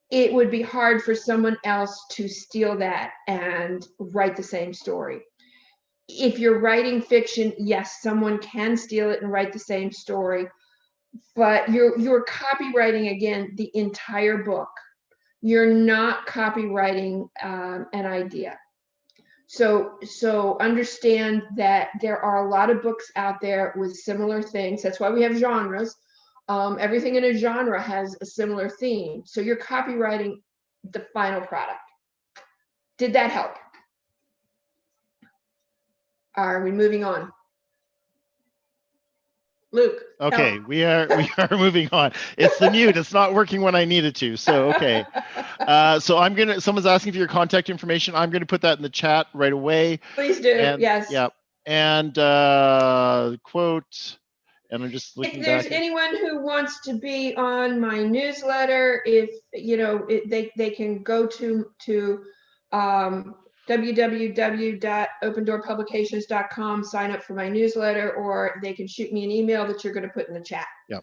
It would be hard for someone else to steal that and write the same story. If you're writing fiction, yes, someone can steal it and write the same story, but you're copywriting, again, the entire book, you're not copywriting an idea. So understand that there are a lot of books out there with similar things. That's why we have genres. Everything in a genre has a similar theme. So you're copywriting the final product. Did that help? Are we moving on? Luke. help. Okay, we are moving on. It's the mute. It's not working when I need it to. So okay. So I'm gonna. Someone's asking for your contact information. I'm gonna put that in the chat right away. Please do. And Yes. yeah. And quote. And I'm just looking If there's back. anyone who wants to be on my newsletter, if you know, they can go to www.opendoorpublications.com, sign up for my newsletter, or they can shoot me an email that you're going to put in the chat. Yeah.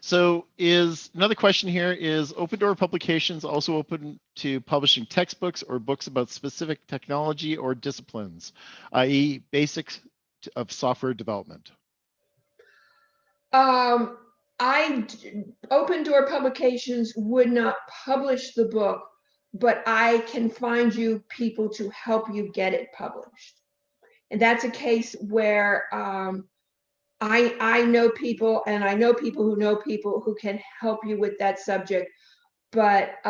So is another question here, is Open Door Publications also open to publishing textbooks or books about specific technology or disciplines, i.e. basics of software development? Open Door Publications would not publish the book, but I can find you people to help you get it published. And that's a case where I know people, and I know people who can help you with that subject, but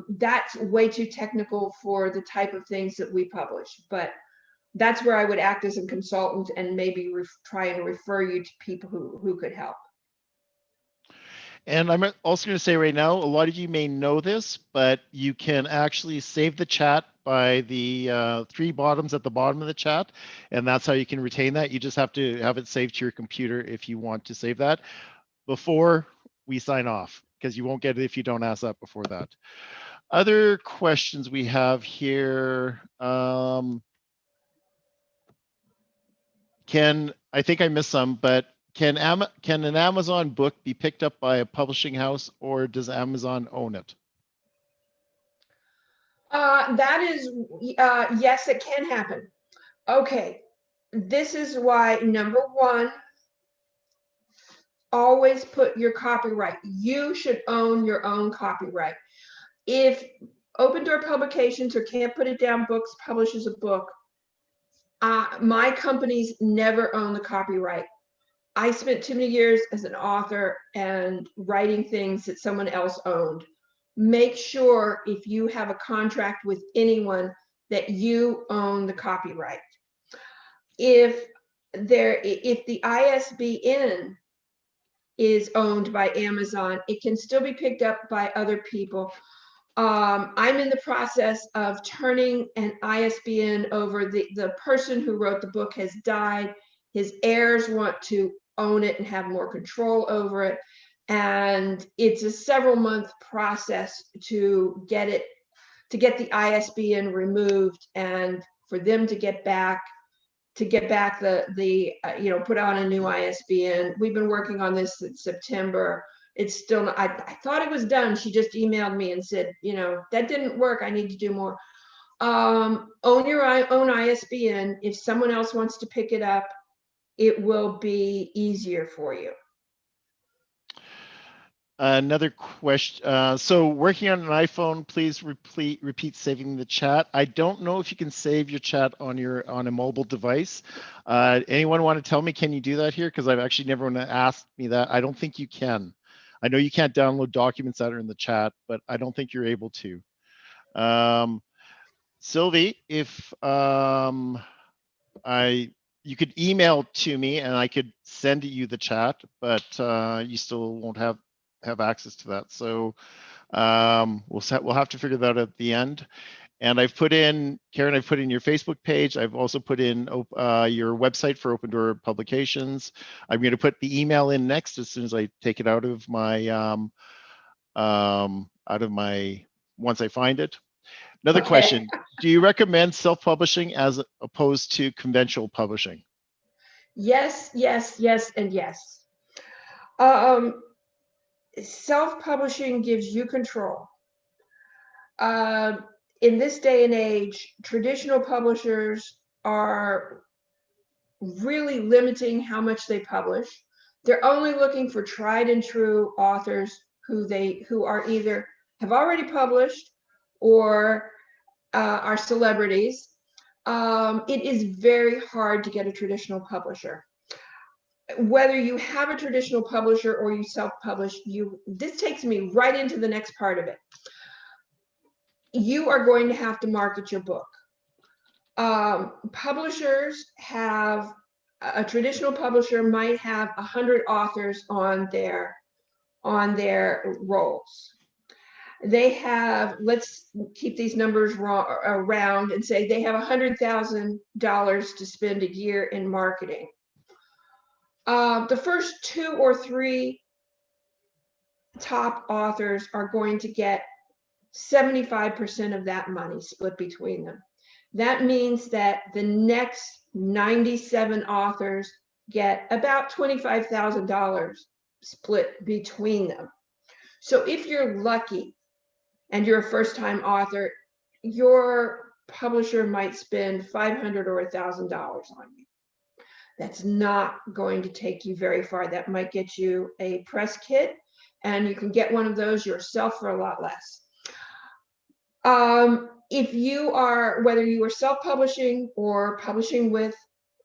that's way too technical for the type of things that we publish. But that's where I would act as a consultant and maybe try and refer you to people who could help. And I'm also going to say right now, a lot of you may know this, but you can actually save the chat by the three bottoms at the bottom of the chat. And that's how you can retain that. You just have to have it saved to your computer if you want to save that before we sign off, because you won't get it if you don't ask that before that. Other questions we have here. I think I missed some, but can an Amazon book be picked up by a publishing house, or does Amazon own it? That is, yes, it can happen. Okay, this is why, number one, always put your copyright. You should own your own copyright. If Open Door Publications or Can't Put It Down Books publishes a book, my companies never own the copyright. I spent too many years as an author and writing things that someone else owned. Make sure if you have a contract with anyone that you own the copyright. If the ISBN is owned by Amazon, it can still be picked up by other people. I'm in the process of turning an ISBN over. The person who wrote the book has died. His heirs want to own it and have more control over it. And it's a several month process to get the ISBN removed and for them to get back the put on a new ISBN. We've been working on this since September. It's still not, I thought it was done. She just emailed me and said, that didn't work. I need to do more. Own your own ISBN. If someone else wants to pick it up, it will be easier for you. Another question. So working on an iPhone, please repeat saving the chat. I don't know if you can save your chat on a mobile device. Anyone want to tell me, can you do that here? Because I've actually never asked me that. I don't think you can. I know you can't download documents that are in the chat, but I don't think you're able to. Sylvie, if you could email to me and I could send you the chat, but you still won't have access to that. So we'll have to figure that out at the end. And I've put in, Karen, I've put in your Facebook page. I've also put in your website for Open Door Publications. I'm going to put the email in next as soon as I take it out of my once I find it. Another question: do you recommend self-publishing as opposed to conventional publishing? Yes, yes, yes, and yes. Self-publishing gives you control. In this day and age, traditional publishers are really limiting how much they publish. They're only looking for tried and true authors who are either have already published or are celebrities, it is very hard to get a traditional publisher. Whether you have a traditional publisher or you self-publish, this takes me right into the next part of it. You are going to have to market your book. Publishers have, a traditional publisher might have 100 authors on their rolls. They have, let's keep these numbers around and say they have $100,000 to spend a year in marketing. The first 2 or 3 top authors are going to get 75% of that money split between them. That means that the next 97 authors get about $25,000 split between them. So if you're lucky and you're a first-time author, your publisher might spend $500 or $1,000 on you. That's not going to take you very far. That might get you a press kit, and you can get one of those yourself for a lot less. If you are, whether you are self-publishing or publishing with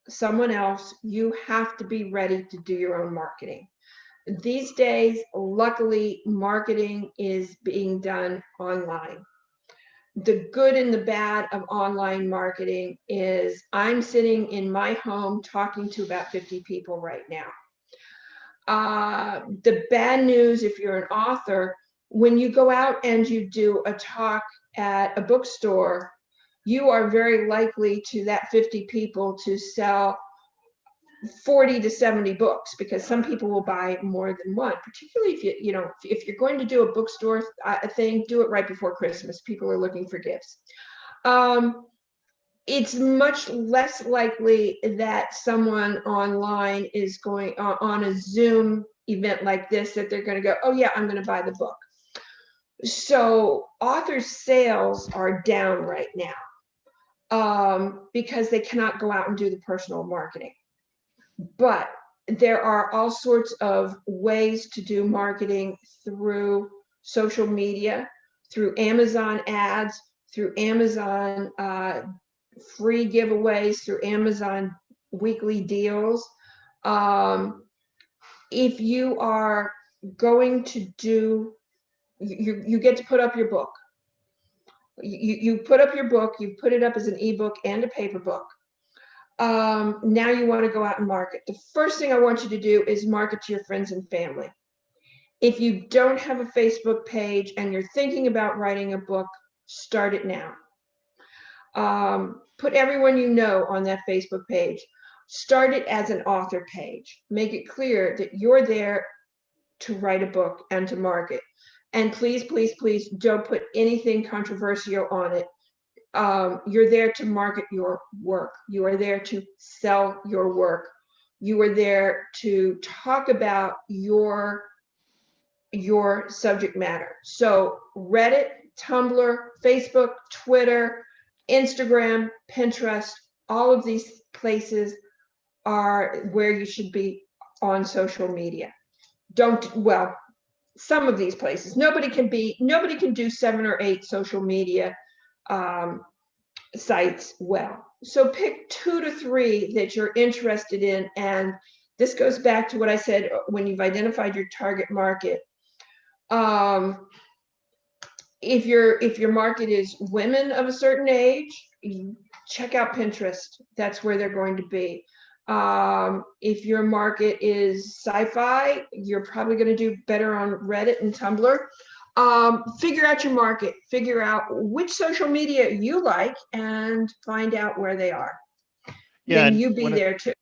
someone else, you have to be ready to do your own marketing. These days, luckily, marketing is being done online. The good and the bad of online marketing is I'm sitting in my home talking to about 50 people right now. The bad news, if you're an author, when you go out and you do a talk at a bookstore, you are very likely to that 50 people to sell 40 to 70 books, because some people will buy more than one, particularly if you're going to do a bookstore thing, do it right before Christmas. People are looking for gifts. It's much less likely that someone online is going on a Zoom event like this, that they're going to go, oh yeah, I'm going to buy the book. So authors' sales are down right now because they cannot go out and do the personal marketing. But there are all sorts of ways to do marketing through social media, through Amazon ads, through Amazon free giveaways, through Amazon weekly deals. If you are going to do, you get to put up your book. You put up your book, you put it up as an ebook and a paper book. Now you want to go out and market. The first thing I want you to do is market to your friends and family. If you don't have a Facebook page and you're thinking about writing a book, start it now. Put everyone you know on that Facebook page. Start it as an author page. Make it clear that you're there to write a book and to market. And please, please, please don't put anything controversial on it. You're there to market your work. You are there to sell your work. You are there to talk about your subject matter. So Reddit, Tumblr, Facebook, Twitter, Instagram, Pinterest, all of these places are where you should be on social media. Some of these places. Nobody can do 7 or 8 social media sites well. So pick 2 to 3 that you're interested in. And this goes back to what I said when you've identified your target market. If your market is women of a certain age, check out Pinterest. That's where they're going to be. If your market is sci-fi, you're probably going to do better on Reddit and Tumblr. Figure out your market, figure out which social media you like, and find out where they are. Yeah, then you be there too.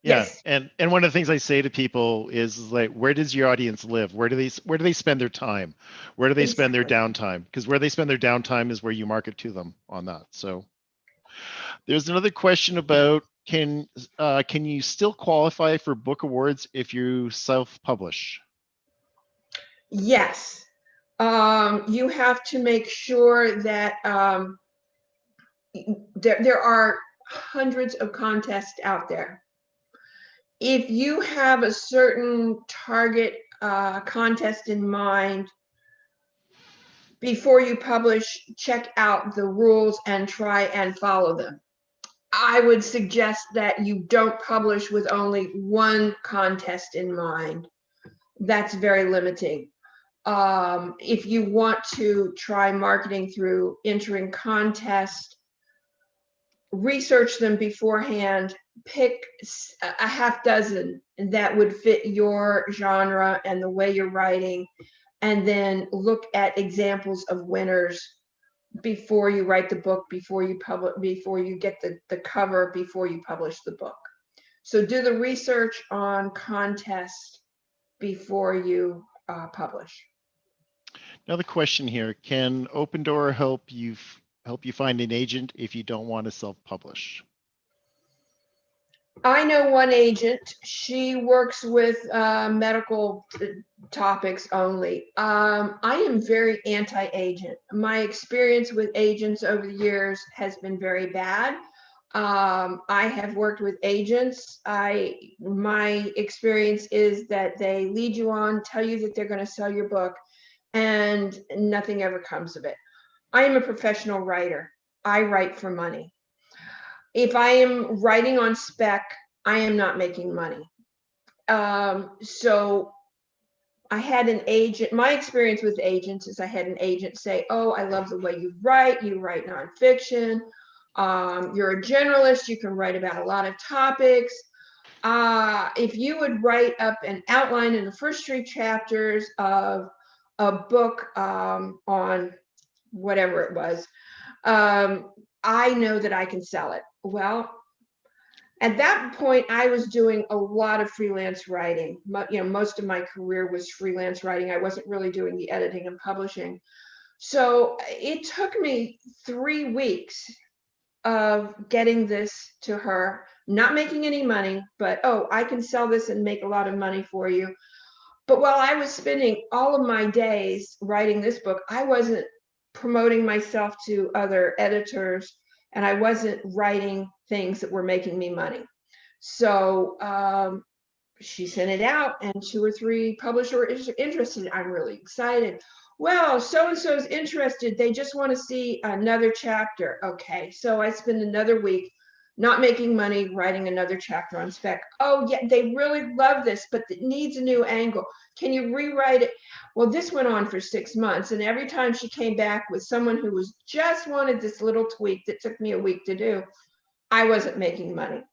Yeah, Yes. and one of the things I say to people is like, where does your audience live? Where do they spend their time? Where do they spend their downtime? Because where they spend their downtime is where you market to them on that. So there's another question about can you still qualify for book awards if you self-publish? Yes. You have to make sure that there are hundreds of contests out there. If you have a certain target contest in mind, before you publish, check out the rules and try and follow them. I would suggest that you don't publish with only one contest in mind. That's very limiting. If you want to try marketing through entering contests, research them beforehand, pick a half dozen that would fit your genre and the way you're writing, and then look at examples of winners before you write the book, before you publish, before you get the cover, before you publish the book. So do the research on contests before you publish. Another question here: can Open Door help you find an agent if you don't want to self-publish? I know one agent. She works with medical topics only. I am very anti-agent. My experience with agents over the years has been very bad. I have worked with agents. My experience is that they lead you on, tell you that they're going to sell your book, and nothing ever comes of it. I am a professional writer. I write for money. If I am writing on spec, I am not making money. So I had an agent. My experience with agents is I had an agent say, "Oh, I love the way you write nonfiction. You're a generalist. You can write about a lot of topics. If you would write up an outline in the first 3 chapters of a book on whatever it was, I know that I can sell it." Well, at that point, I was doing a lot of freelance writing. Most of my career was freelance writing. I wasn't really doing the editing and publishing. So it took me 3 weeks of getting this to her, not making any money, but, "Oh, I can sell this and make a lot of money for you." But while I was spending all of my days writing this book, I wasn't promoting myself to other editors, and I wasn't writing things that were making me money. So she sent it out, and 2 or 3 publishers are interested. I'm really excited. "Well, so-and-so is interested. They just want to see another chapter." Okay, so I spend another week not making money, writing another chapter on spec. "Oh, yeah, they really love this, but it needs a new angle. Can you rewrite it?" Well, this went on for 6 months, and every time she came back with someone who was just wanted this little tweak that took me a week to do, I wasn't making money.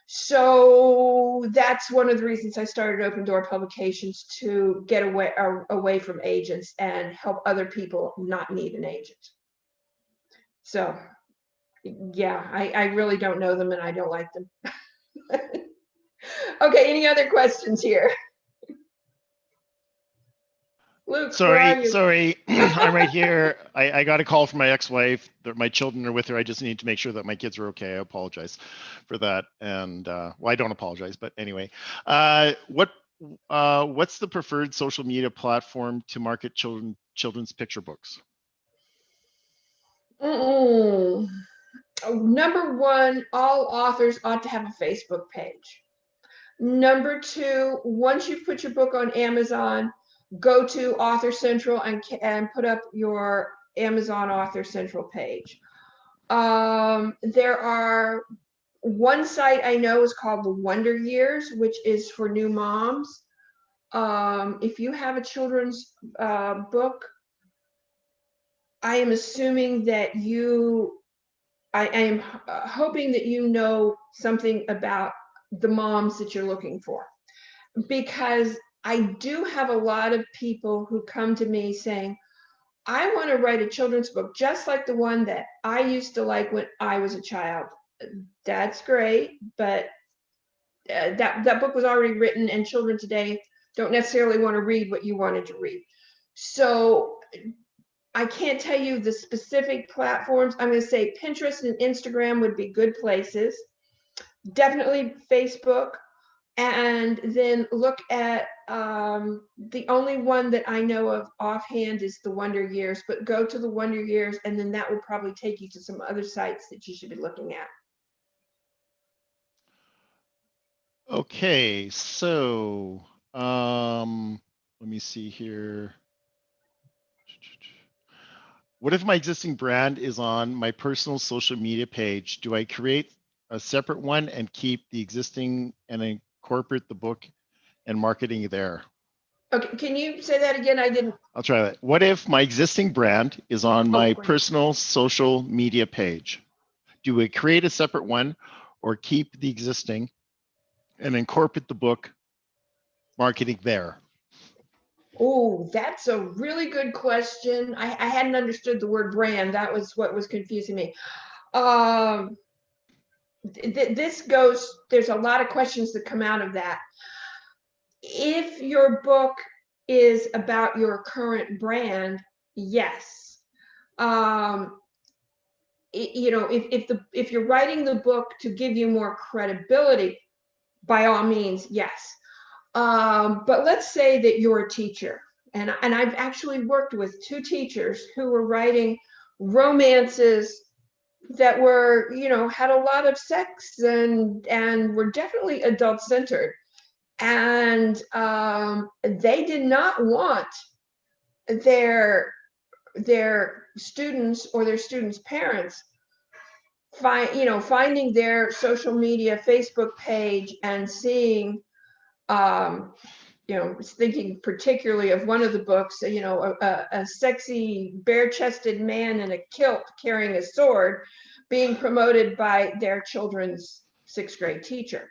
So that's one of the reasons I started Open Door Publications, to get away from agents and help other people not need an agent. So yeah, I really don't know them and I don't like them. Okay, any other questions here? Luke, where are Sorry, you? I'm right here. I got a call from my ex-wife. My children are with her. I just need to make sure that my kids are okay. I apologize for that. And well, I don't apologize, but anyway, what's the preferred social media platform to market children's picture books? Number 1, all authors ought to have a Facebook page. Number 2, once you've put your book on Amazon, go to Author Central and put up your Amazon Author Central page. There are one site I know is called the Wonder Years, which is for new moms. If you have a children's book, I am assuming that I am hoping that you know something about the moms that you're looking for, because I do have a lot of people who come to me saying, "I want to write a children's book just like the one that I used to like when I was a child." That's great, but that book was already written, and children today don't necessarily want to read what you wanted to read. So I can't tell you the specific platforms. I'm going to say Pinterest and Instagram would be good places. Definitely Facebook. And then look at the only one that I know of offhand is the Wonder Years, but go to the Wonder Years, and then that will probably take you to some other sites that you should be looking at. Okay, so let me see here. What if my existing brand is on my personal social media page? Do I create a separate one and keep the existing and incorporate the book and marketing there? Okay, can you say that again? I didn't. I'll try that. What if my existing brand is on my Great. personal social media page? Do we create a separate one or keep the existing and incorporate the book marketing there? Oh, that's a really good question. I hadn't understood the word brand. That was what was confusing me. There's a lot of questions that come out of that. If your book is about your current brand, yes. If you're writing the book to give you more credibility, by all means, yes. But let's say that you're a teacher, and I've actually worked with 2 teachers who were writing romances that were, had a lot of sex and were definitely adult centered. And they did not want their students or their students' parents finding their social media Facebook page and seeing, thinking particularly of one of the books, a sexy bare-chested man in a kilt carrying a sword being promoted by their children's 6th grade teacher.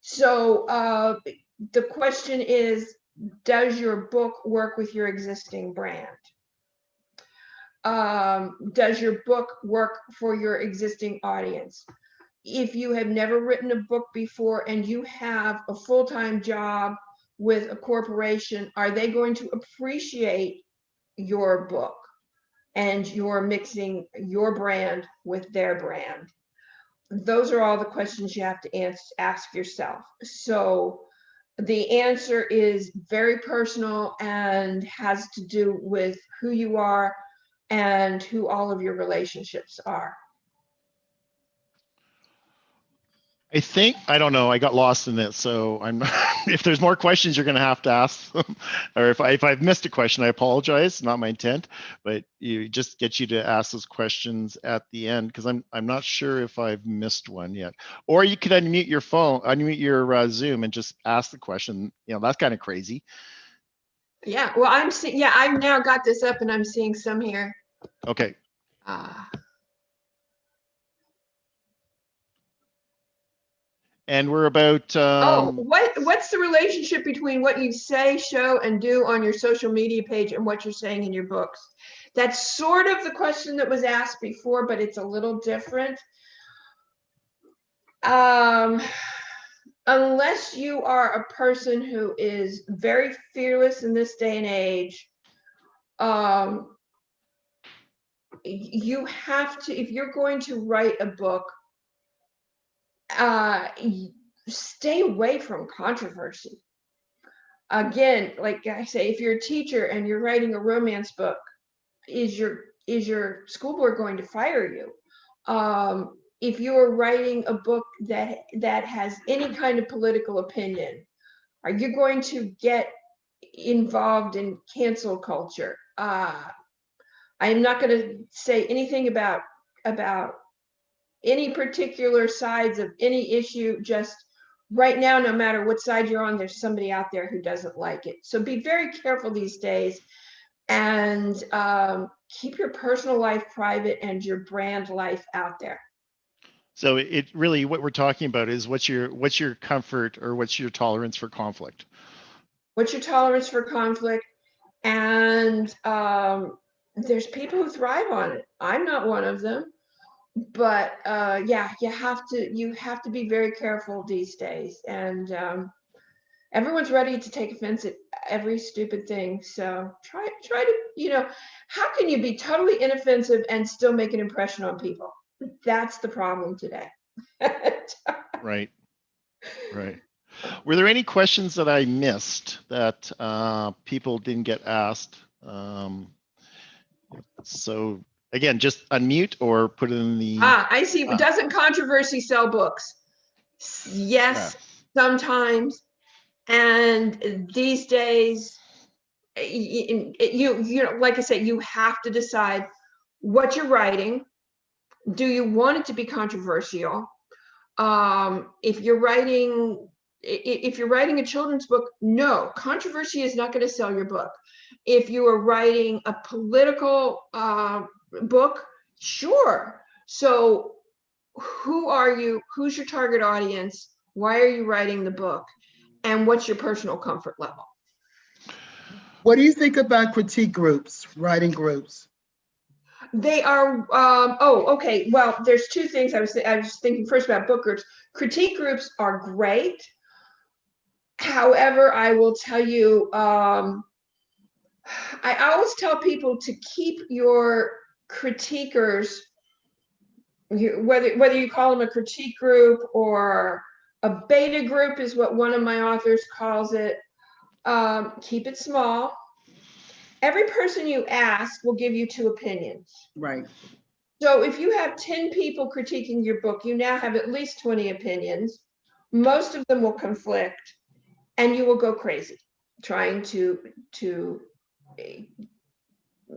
So the question is, does your book work with your existing brand? Does your book work for your existing audience? If you have never written a book before and you have a full-time job with a corporation, are they going to appreciate your book and you're mixing your brand with their brand? Those are all the questions you have to ask yourself. So the answer is very personal and has to do with who you are and who all of your relationships are. I don't know. I got lost in it. So if there's more questions, you're going to have to ask them. Or if I've missed a question, I apologize. Not my intent, but you just get you to ask those questions at the end, because I'm not sure if I've missed one yet. Or you could unmute your phone, unmute your Zoom and just ask the question. That's kind of crazy. Yeah, well, I've now got this up and I'm seeing some here. Okay. And we're about. What's the relationship between what you say, show, and do on your social media page and what you're saying in your books? That's sort of the question that was asked before, but it's a little different. Unless you are a person who is very fearless in this day and age, you have to, if you're going to write a book, stay away from controversy. Again, like I say, if you're a teacher and you're writing a romance book, is your school board going to fire you? If you're writing a book that has any kind of political opinion, are you going to get involved in cancel culture? I'm not going to say anything about any particular sides of any issue. Just right now, no matter what side you're on, there's somebody out there who doesn't like it. So be very careful these days, and keep your personal life private and your brand life out there. So it really, what we're talking about is what's your comfort or what's your tolerance for conflict? What's your tolerance for conflict? And there's people who thrive on it. I'm not one of them, but yeah, you have to be very careful these days. And everyone's ready to take offense at every stupid thing. So try to, how can you be totally inoffensive and still make an impression on people? That's the problem today. Right. Were there any questions that I missed that people didn't get asked? So again, just unmute or put it in the. I see. Doesn't controversy sell books? Yes, sometimes. And these days, you like I said, you have to decide what you're writing. Do you want it to be controversial? If you're writing a children's book, no, controversy is not going to sell your book. If you are writing a political book, sure. So who are you? Who's your target audience? Why are you writing the book? And what's your personal comfort level? What do you think about critique groups, writing groups? They are, okay. Well, there's two things I was thinking first about book groups. Critique groups are great. However, I will tell you, I always tell people to keep your critiquers, whether you call them a critique group or a beta group is what one of my authors calls it, keep it small. Every person you ask will give you two opinions. Right. So if you have 10 people critiquing your book, you now have at least 20 opinions. Most of them will conflict, and you will go crazy trying to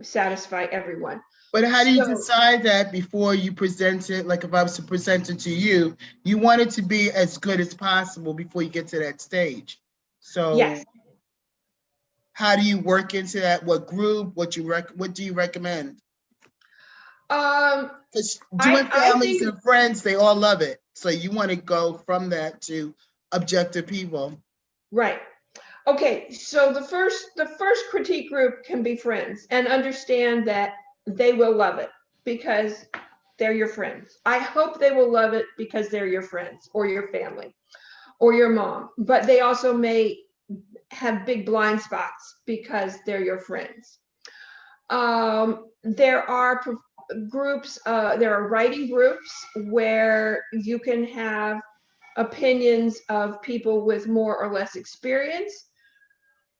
satisfy everyone. But how do you So- decide that before you present it? Like if I was to present it to you, you want it to be as good as possible before you get to that stage. So Yes. how do you work into that? What group? What do you recommend? Because doing I families think- and friends, they all love it. So you want to go from that to objective people. Right. Okay, so the first critique group can be friends and understand that they will love it because they're your friends. I hope they will love it because they're your friends or your family or your mom, but they also may have big blind spots because they're your friends. There are groups, there are writing groups where you can have opinions of people with more or less experience.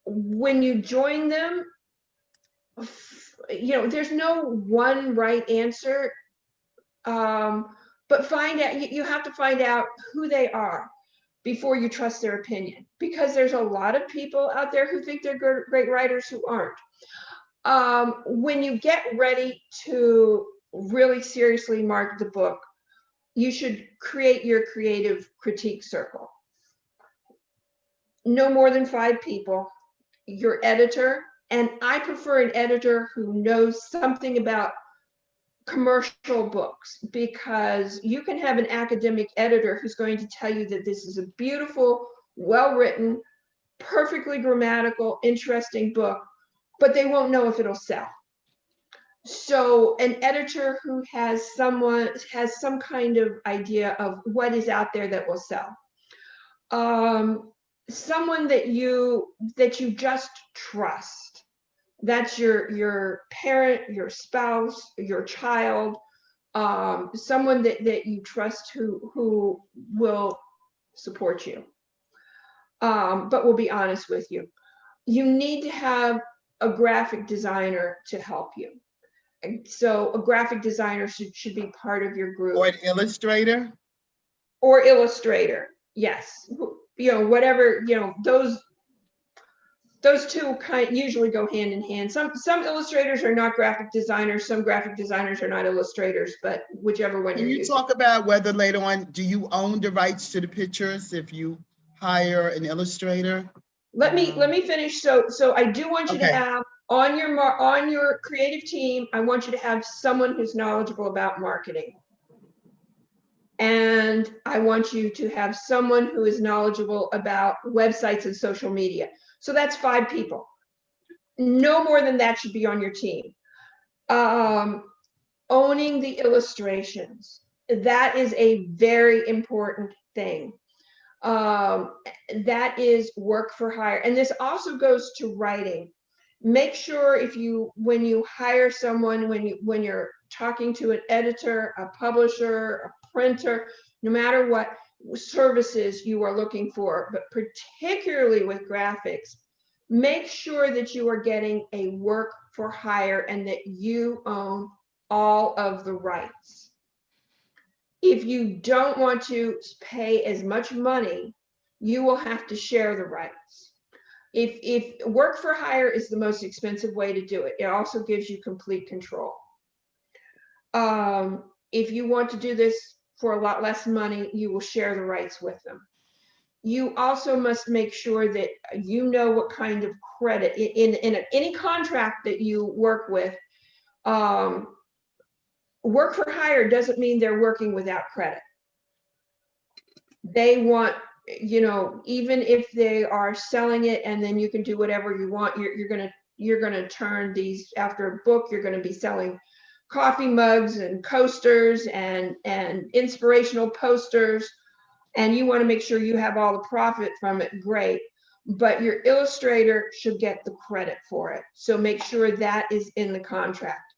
When you join them, there's no one right answer, but you have to find out who they are before you trust their opinion, because there's a lot of people out there who think they're great writers who aren't. When you get ready to really seriously market the book, you should create your creative critique circle. No more than 5 people. Your editor, and I prefer an editor who knows something about commercial books, because you can have an academic editor who's going to tell you that this is a beautiful, well-written, perfectly grammatical, interesting book, but they won't know if it'll sell. So an editor who has some kind of idea of what is out there that will sell. Someone that you just trust. That's your parent, your spouse, your child, someone that you trust who will support you, but will be honest with you. You need to have a graphic designer to help you. So a graphic designer should be part of your group. Or an illustrator? Or illustrator, yes. Whatever, those two usually go hand in hand. Some illustrators are not graphic designers, some graphic designers are not illustrators, but whichever one Can you're you using. talk about whether later on, do you own the rights to the pictures if you hire an illustrator? Let me finish. So I do want you to Okay. have on your creative team, I want you to have someone who's knowledgeable about marketing. And I want you to have someone who is knowledgeable about websites and social media. So that's 5 people. No more than that should be on your team. Owning the illustrations. That is a very important thing. That is work for hire. And this also goes to writing. Make sure when you hire someone, when you're talking to an editor, a publisher, a printer, no matter what services you are looking for, but particularly with graphics, make sure that you are getting a work for hire and that you own all of the rights. If you don't want to pay as much money, you will have to share the rights. If work for hire is the most expensive way to do it, it also gives you complete control. If you want to do this for a lot less money, you will share the rights with them. You also must make sure that you know what kind of credit in any contract that you work with. Work for hire doesn't mean they're working without credit. They want, you know, even if they are selling it and then you can do whatever you want, you're gonna turn these, after a book, you're gonna be selling coffee mugs and coasters and inspirational posters, and you want to make sure you have all the profit from it. Great, but your illustrator should get the credit for it, so make sure that is in the contract.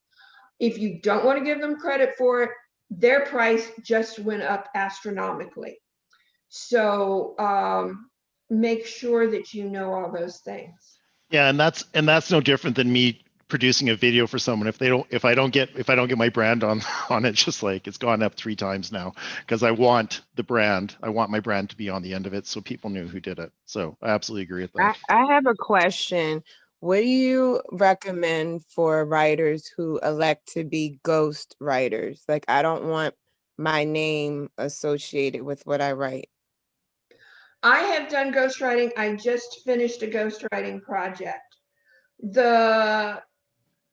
If you don't want to give them credit for it, their price just went up astronomically. So make sure that you know all those things. Yeah, and that's no different than me producing a video for someone. If I don't get my brand on it, just like it's gone up 3 times now, because I want my brand to be on the end of it, so people knew who did it. So I absolutely agree with that. I have a question. What do you recommend for writers who elect to be ghost writers? Like, I don't want my name associated with what I write. I have done ghostwriting. I just finished a ghostwriting project.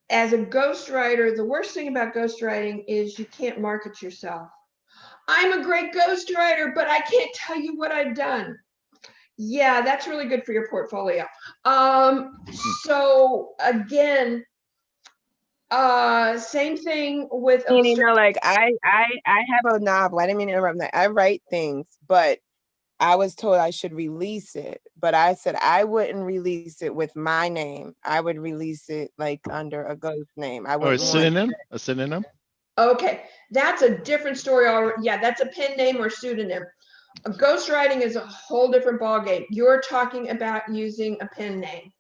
As a ghostwriter, the worst thing about ghostwriting is you can't market yourself. I'm a great ghostwriter, but I can't tell you what I've done. Yeah, that's really good for your portfolio. So again, same thing with You know, like I have a novel. I didn't mean to interrupt that. I write things, but I was told I should release it, but I said I wouldn't release it with my name. I would release it like under a ghost name. I Or a wouldn't want synonym? A synonym? Okay, that's a different story already. Yeah, that's a pen name or pseudonym. Ghostwriting is a whole different ballgame. You're talking about using a pen name.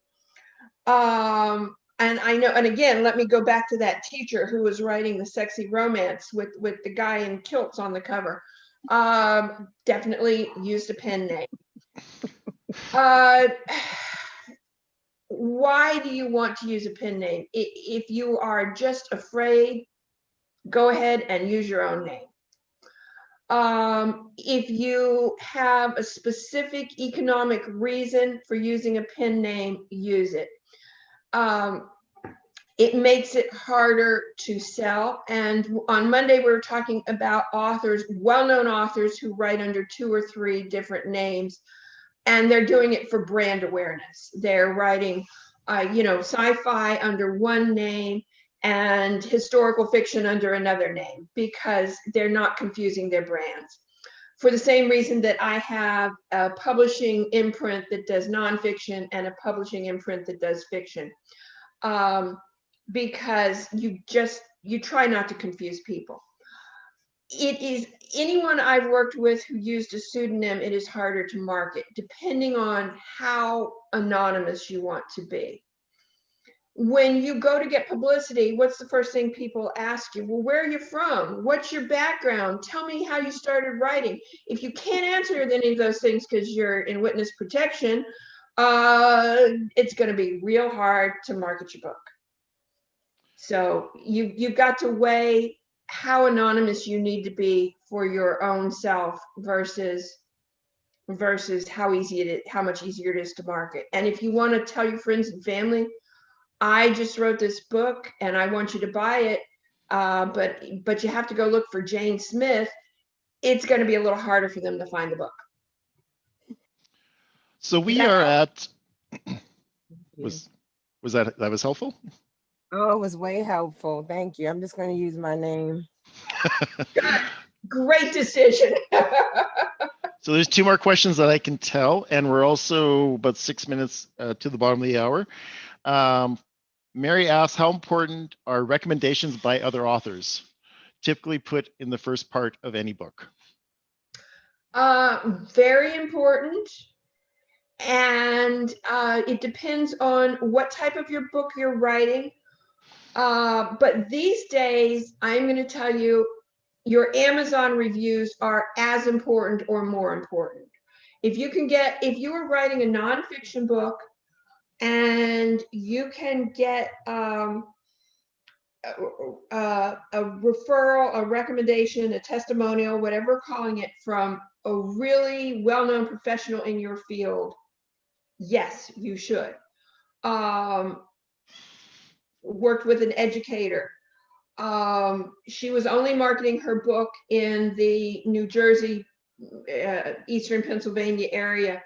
And I know, and again, let me go back to that teacher who was writing the sexy romance with the guy in kilts on the cover. Definitely used a pen name. Why do you want to use a pen name? If you are just afraid, go ahead and use your own name. If you have a specific economic reason for using a pen name, use it. It makes it harder to sell. And on Monday, we were talking about authors, well-known authors who write under 2 or 3 different names, and they're doing it for brand awareness. They're writing, sci-fi under one name and historical fiction under another name, because they're not confusing their brands. For the same reason that I have a publishing imprint that does nonfiction and a publishing imprint that does fiction. Because you try not to confuse people. It is anyone I've worked with who used a pseudonym, it is harder to market, depending on how anonymous you want to be. When you go to get publicity, what's the first thing people ask you? Well, where are you from? What's your background? Tell me how you started writing. If you can't answer any of those things because you're in witness protection, it's going to be real hard to market your book. So you've got to weigh how anonymous you need to be for your own self versus how much easier it is to market. And if you want to tell your friends and family, I just wrote this book and I want you to buy it, but you have to go look for Jane Smith, it's going to be a little harder for them to find the book. So we are at, was that was helpful? Oh, it was way helpful. Thank you. I'm just going to use my name. Great decision. So there's 2 more questions that I can tell, and we're also about 6 minutes to the bottom of the hour. Mary asks, how important are recommendations by other authors, typically put in the first part of any book? Very important. And it depends on what type of your book you're writing. But these days, I'm going to tell you, your Amazon reviews are as important or more important. If you are writing a nonfiction book and you can get a referral, a recommendation, a testimonial, whatever we're calling it, from a really well-known professional in your field, yes, you should. Worked with an educator. She was only marketing her book in the New Jersey, Eastern Pennsylvania area.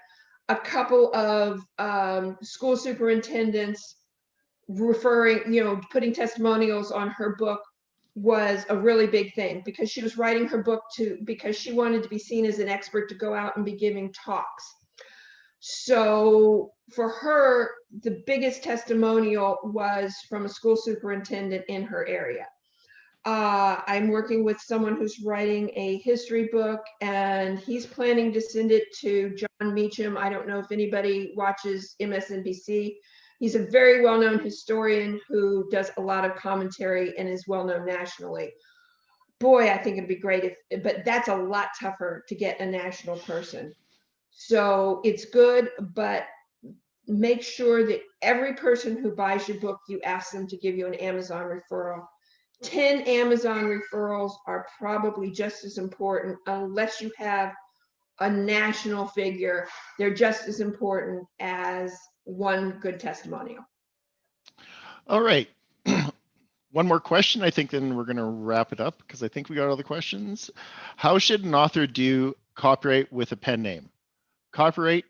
A couple of school superintendents referring, putting testimonials on her book was a really big thing, because she was writing her book because she wanted to be seen as an expert to go out and be giving talks. So for her, the biggest testimonial was from a school superintendent in her area. I'm working with someone who's writing a history book, and he's planning to send it to John Meacham. I don't know if anybody watches MSNBC. He's a very well-known historian who does a lot of commentary and is well-known nationally. Boy, I think it'd be great but that's a lot tougher to get a national person. So it's good, but make sure that every person who buys your book, you ask them to give you an Amazon referral. 10 Amazon referrals are probably just as important, unless you have a national figure. They're just as important as one good testimonial. All right. One more question, I think, then we're going to wrap it up, because I think we got all the questions. How should an author do copyright with a pen name? Copyright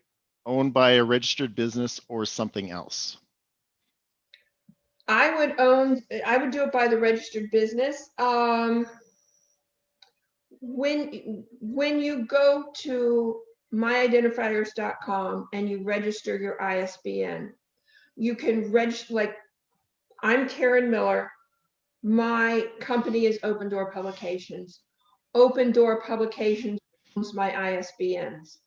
owned by a registered business or something else? I would do it by the registered business. When you go to myidentifiers.com and you register your ISBN, you can register, like, I'm Karen Miller. My company is Open Door Publications. Open Door Publications owns my ISBNs.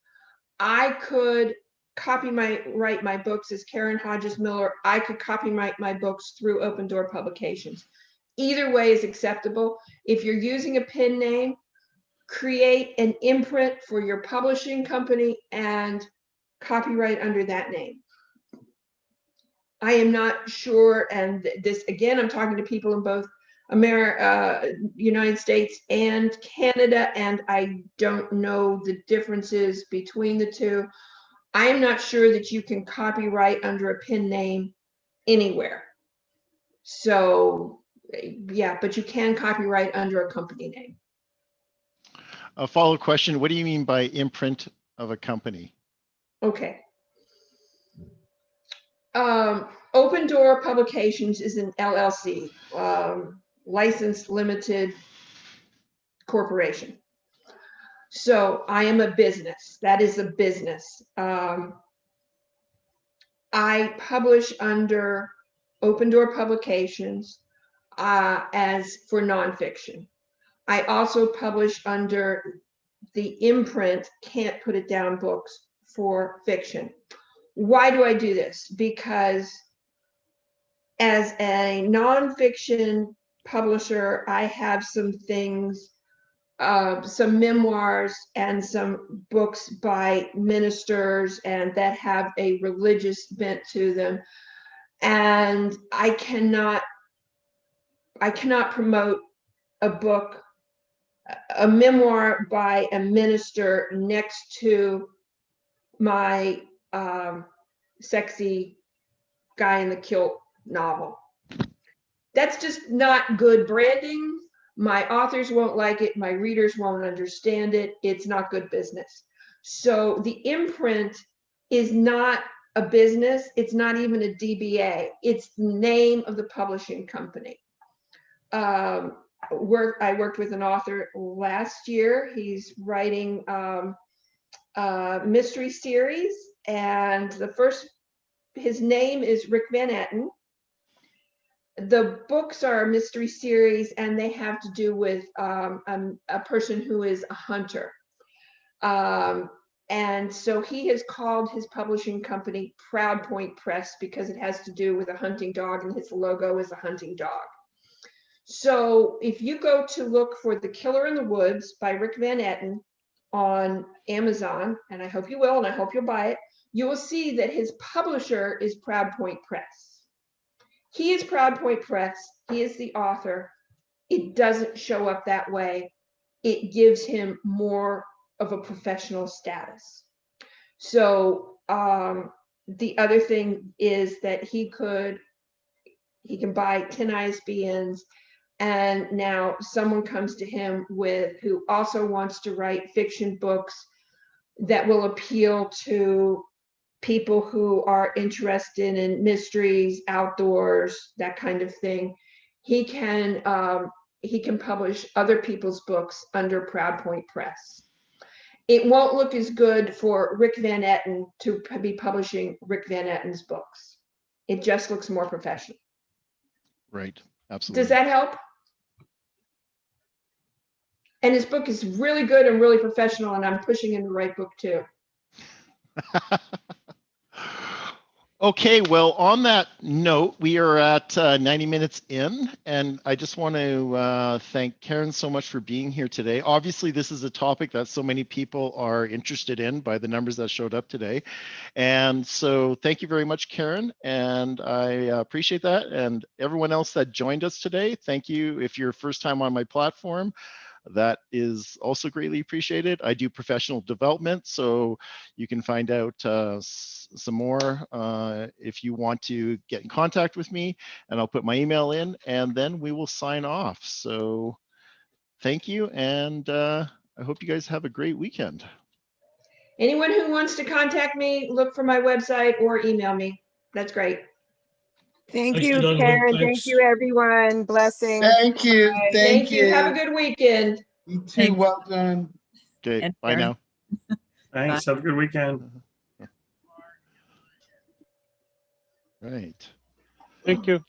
I could copyright my books as Karen Hodges Miller. I could copyright my books through Open Door Publications. Either way is acceptable. If you're using a pen name, create an imprint for your publishing company and copyright under that name. I am not sure, and this, again, I'm talking to people in both United States and Canada, and I don't know the differences between the two. I am not sure that you can copyright under a pen name anywhere. So yeah, but you can copyright under a company name. A follow-up question, what do you mean by imprint of a company? Okay. Open Door Publications is an LLC, licensed limited corporation. So I am a business. That is a business. I publish under Open Door Publications as for nonfiction. I also publish under the imprint Can't Put It Down Books for fiction. Why do I do this? Because as a nonfiction publisher, I have some things, some memoirs and some books by ministers and that have a religious bent to them. And I cannot promote a book, a memoir by a minister next to my sexy guy in the kilt novel. That's just not good branding. My authors won't like it. My readers won't understand it. It's not good business. So the imprint is not a business. It's not even a DBA. It's the name of the publishing company. I worked with an author last year. He's writing a mystery series, and his name is Rick Van Etten. The books are a mystery series, and they have to do with a person who is a hunter. And so he has called his publishing company Proud Point Press because it has to do with a hunting dog, and his logo is a hunting dog. So if you go to look for The Killer in the Woods by Rick Van Etten on Amazon, and I hope you will, and I hope you'll buy it, you will see that his publisher is Proud Point Press. He is Proud Point Press. He is the author. It doesn't show up that way. It gives him more of a professional status. So the other thing is that he can buy 10 ISBNs, and now someone comes to him who also wants to write fiction books that will appeal to people who are interested in mysteries, outdoors, that kind of thing. He can publish other people's books under Proud Point Press. It won't look as good for Rick Van Etten to be publishing Rick Van Etten's books. It just looks more professional. Right. Absolutely. Does that help? And his book is really good and really professional, and I'm pushing him to write book 2. Okay, well, on that note, we are at 90 minutes in, and I just want to thank Karen so much for being here today. Obviously, this is a topic that so many people are interested in by the numbers that showed up today. And so thank you very much, Karen, and I appreciate that. And everyone else that joined us today, thank you. If you're first time on my platform, that is also greatly appreciated. I do professional development, so you can find out some more if you want to get in contact with me, and I'll put my email in, and then we will sign off. So thank you, and I hope you guys have a great weekend. Anyone who wants to contact me, look for my website or email me. That's great. Thank Thanks, you, Donovan. Karen. Thank Thanks. you, everyone. Blessings. Thank you. Bye. Thank you. Have a good weekend. You too. Thanks. Well done. Okay, And bye Karen. now. Thanks. Have a good weekend. Right. Thank you.